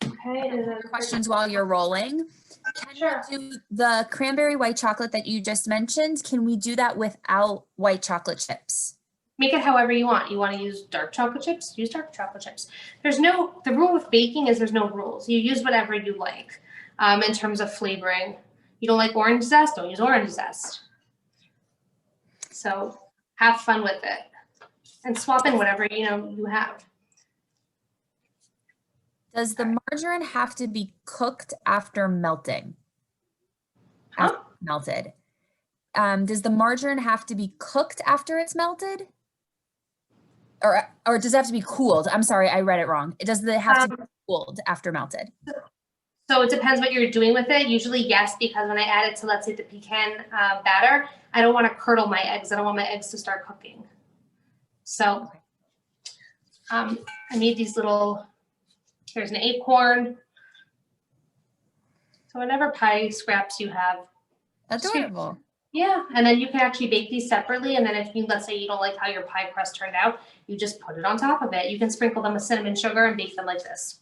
Okay. And then questions while you're rolling. Can Sure. we do the cranberry white chocolate that you just mentioned? Can we do that without white chocolate chips? Make it however you want. You want to use dark chocolate chips? Use dark chocolate chips. The rule with baking is there's no rules. You use whatever you like in terms of flavoring. You don't like orange zest? Don't use orange zest. So have fun with it and swap in whatever you have. Does the margarine have to be cooked after melting? Huh? After melted. Does the margarine have to be cooked after it's melted? Or does it have to be cooled? I'm sorry, I read it wrong. Does it have to be cooled after melted? So it depends what you're doing with it. Usually yes, because when I add it to, let's say, the pecan batter, I don't want to curdle my eggs. I don't want my eggs to start cooking. So I made these little, here's an acorn. So whatever pie scraps you have. Adorable. Yeah, and then you can actually bake these separately. And then if you, let's say you don't like how your pie crust turned out, you just put it on top of it. You can sprinkle them with cinnamon sugar and bake them like this.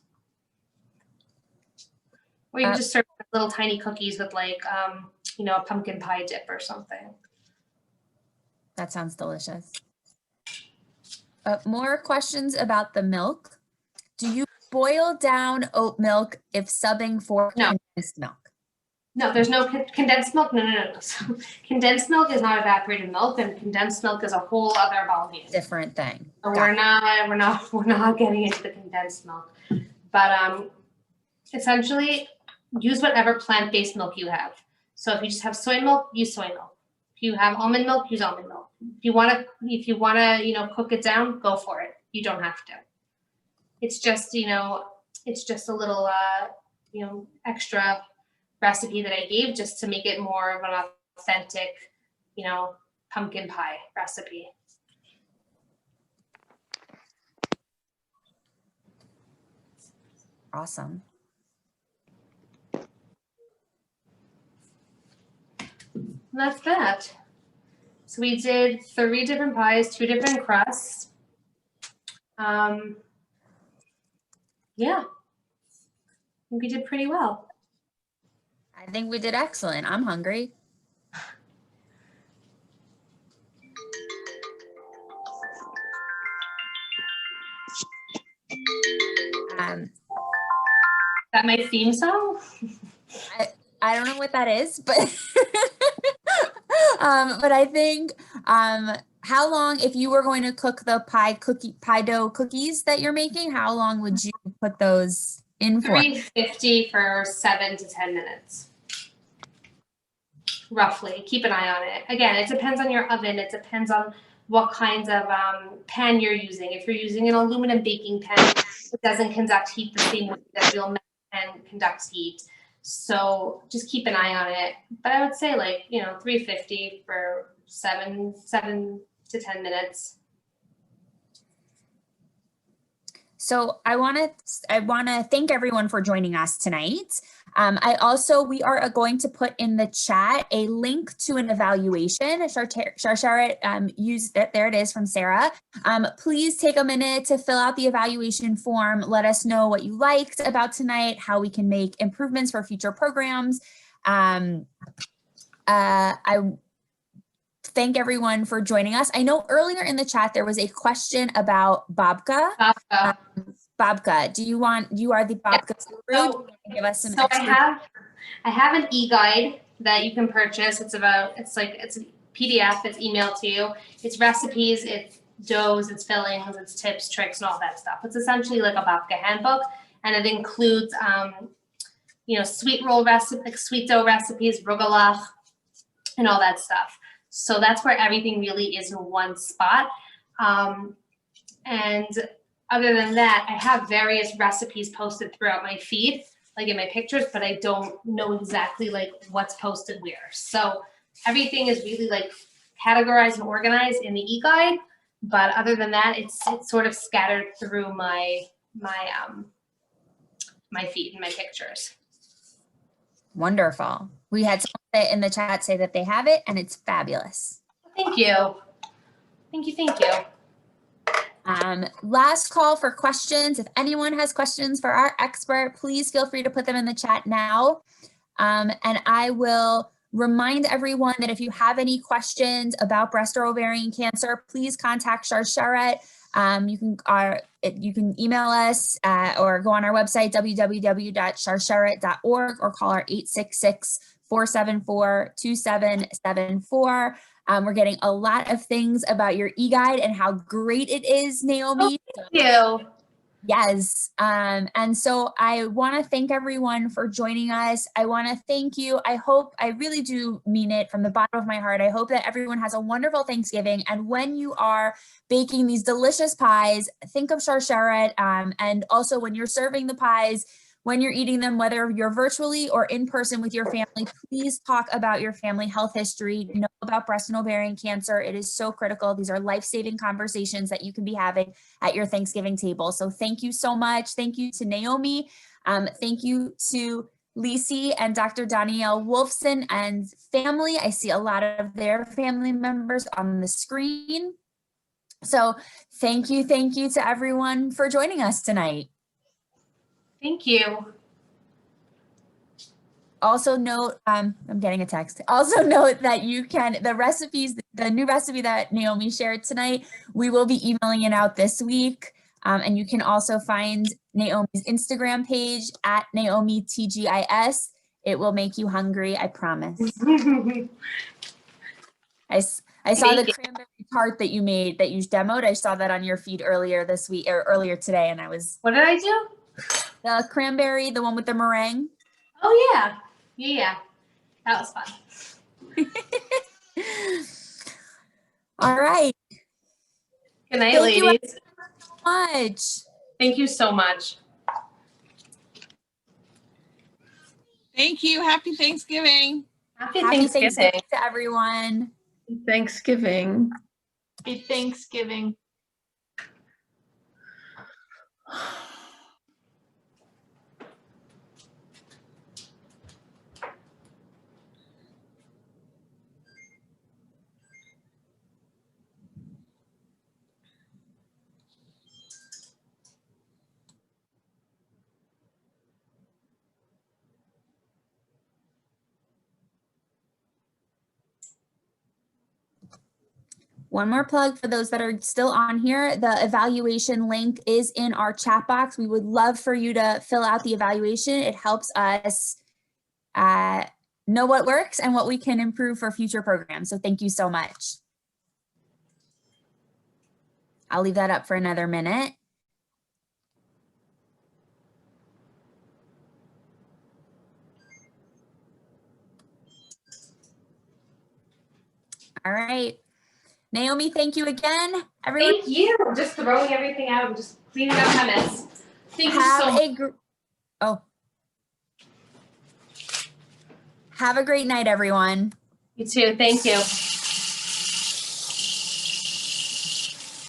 Or you can just serve little tiny cookies with like, a pumpkin pie dip or something. That sounds delicious. More questions about the milk. Do you boil down oat milk if subbing for condensed milk? No, there's no condensed milk. No. So, condensed milk is not evaporated milk, and condensed milk is a whole other ballgame. Different thing. So we're not getting into the condensed milk, but essentially use whatever plant-based milk you have. So if you just have soy milk, use soy milk. If you have almond milk, use almond milk. If you wanna cook it down, go for it. You don't have to. It's just a little extra recipe that I gave just to make it more of an authentic, pumpkin pie recipe. Awesome. And that's that. So we did 3 different pies, 2 different crusts. Yeah, I think we did pretty well. I think we did excellent. I'm hungry. Is that my theme song? I don't know what that is, but but I think how long, if you were going to cook the pie dough cookies that you're making, how long would you put those in for? 350 for 7 to 10 minutes. Roughly. Keep an eye on it. Again, it depends on your oven. It depends on what kinds of pan you're using. If you're using an aluminum baking pan, it doesn't conduct heat the same way that real metal pan conducts heat. So just keep an eye on it. But I would say 350 for 7 to 10 minutes. So I want to thank everyone for joining us tonight. We are going to put in the chat a link to an evaluation. Sharshara used it. There it is from Sarah. Please take a minute to fill out the evaluation form. Let us know what you liked about tonight, how we can make improvements for future programs. I thank everyone for joining us. I know earlier in the chat there was a question about babka. Babka, you are the babka guru? So, give us some I have an e-guide that you can purchase. It's a PDF, it's emailed to you. It's recipes, it's doughs, it's fillings, it's tips, tricks, and all that stuff. It's essentially like a babka handbook, and it includes sweet roll recipes, like sweet dough recipes, rugelach, and all that stuff. So that's where everything really is in one spot. And other than that, I have various recipes posted throughout my feed, like in my pictures, but I don't know exactly what's posted where. So everything is really categorized and organized in the e-guide. But other than that, it's sort of scattered through my feed and my pictures. Wonderful. We had someone in the chat say that they have it and it's fabulous. Thank you. Thank you. Last call for questions. If anyone has questions for our expert, please feel free to put them in the chat now. And I will remind everyone that if you have any questions about breast or ovarian cancer, please contact Sharsheret. You can email us or go on our website, www.sharsheret.org, or call our 866-474-2774. We're getting a lot of things about your e-guide and how great it is, Naomi. Oh, thank you. Yes. And so I want to thank everyone for joining us. I want to thank you. I really do mean it from the bottom of my heart. I hope that everyone has a wonderful Thanksgiving. And when you are baking these delicious pies, think of Sharsheret. And also when you're serving the pies, when you're eating them, whether you're virtually or in person with your family, please talk about your family health history, know about breast and ovarian cancer. It is so critical. These are life-saving conversations that you can be having at your Thanksgiving table. So thank you so much. Thank you to Naomi. Thank you to Lisi and Dr. Danielle Wolfson and family. I see a lot of their family members on the screen. So thank you to everyone for joining us tonight. Thank you. Also note, I'm getting a text. Also note that the recipes, the new recipe that Naomi shared tonight, we will be emailing it out this week. And you can also find Naomi's Instagram page at NaomiTGIS. It will make you hungry, I promise. I saw the cranberry tart that you made, that you demoed. I saw that on your feed earlier this week or earlier today, and I was. What did I do? The cranberry, the one with the meringue. Oh, yeah. Yeah. That was fun. All right. Good night, ladies. Thank you so much. Thank you so much. Thank you. Happy Thanksgiving. Happy Happy Thanksgiving. Thanksgiving to everyone. Thanksgiving. Happy Thanksgiving. One more plug for those that are still on here. The evaluation link is in our chat box. We would love for you to fill out the evaluation. It helps us know what works and what we can improve for future programs. So thank you so much. I'll leave that up for another minute. All right. Naomi, thank you again. Everyone, Thank you. Just throwing everything out and just cleaning up my mess. Thank you so much. Have a great night, everyone. You too. Thank you.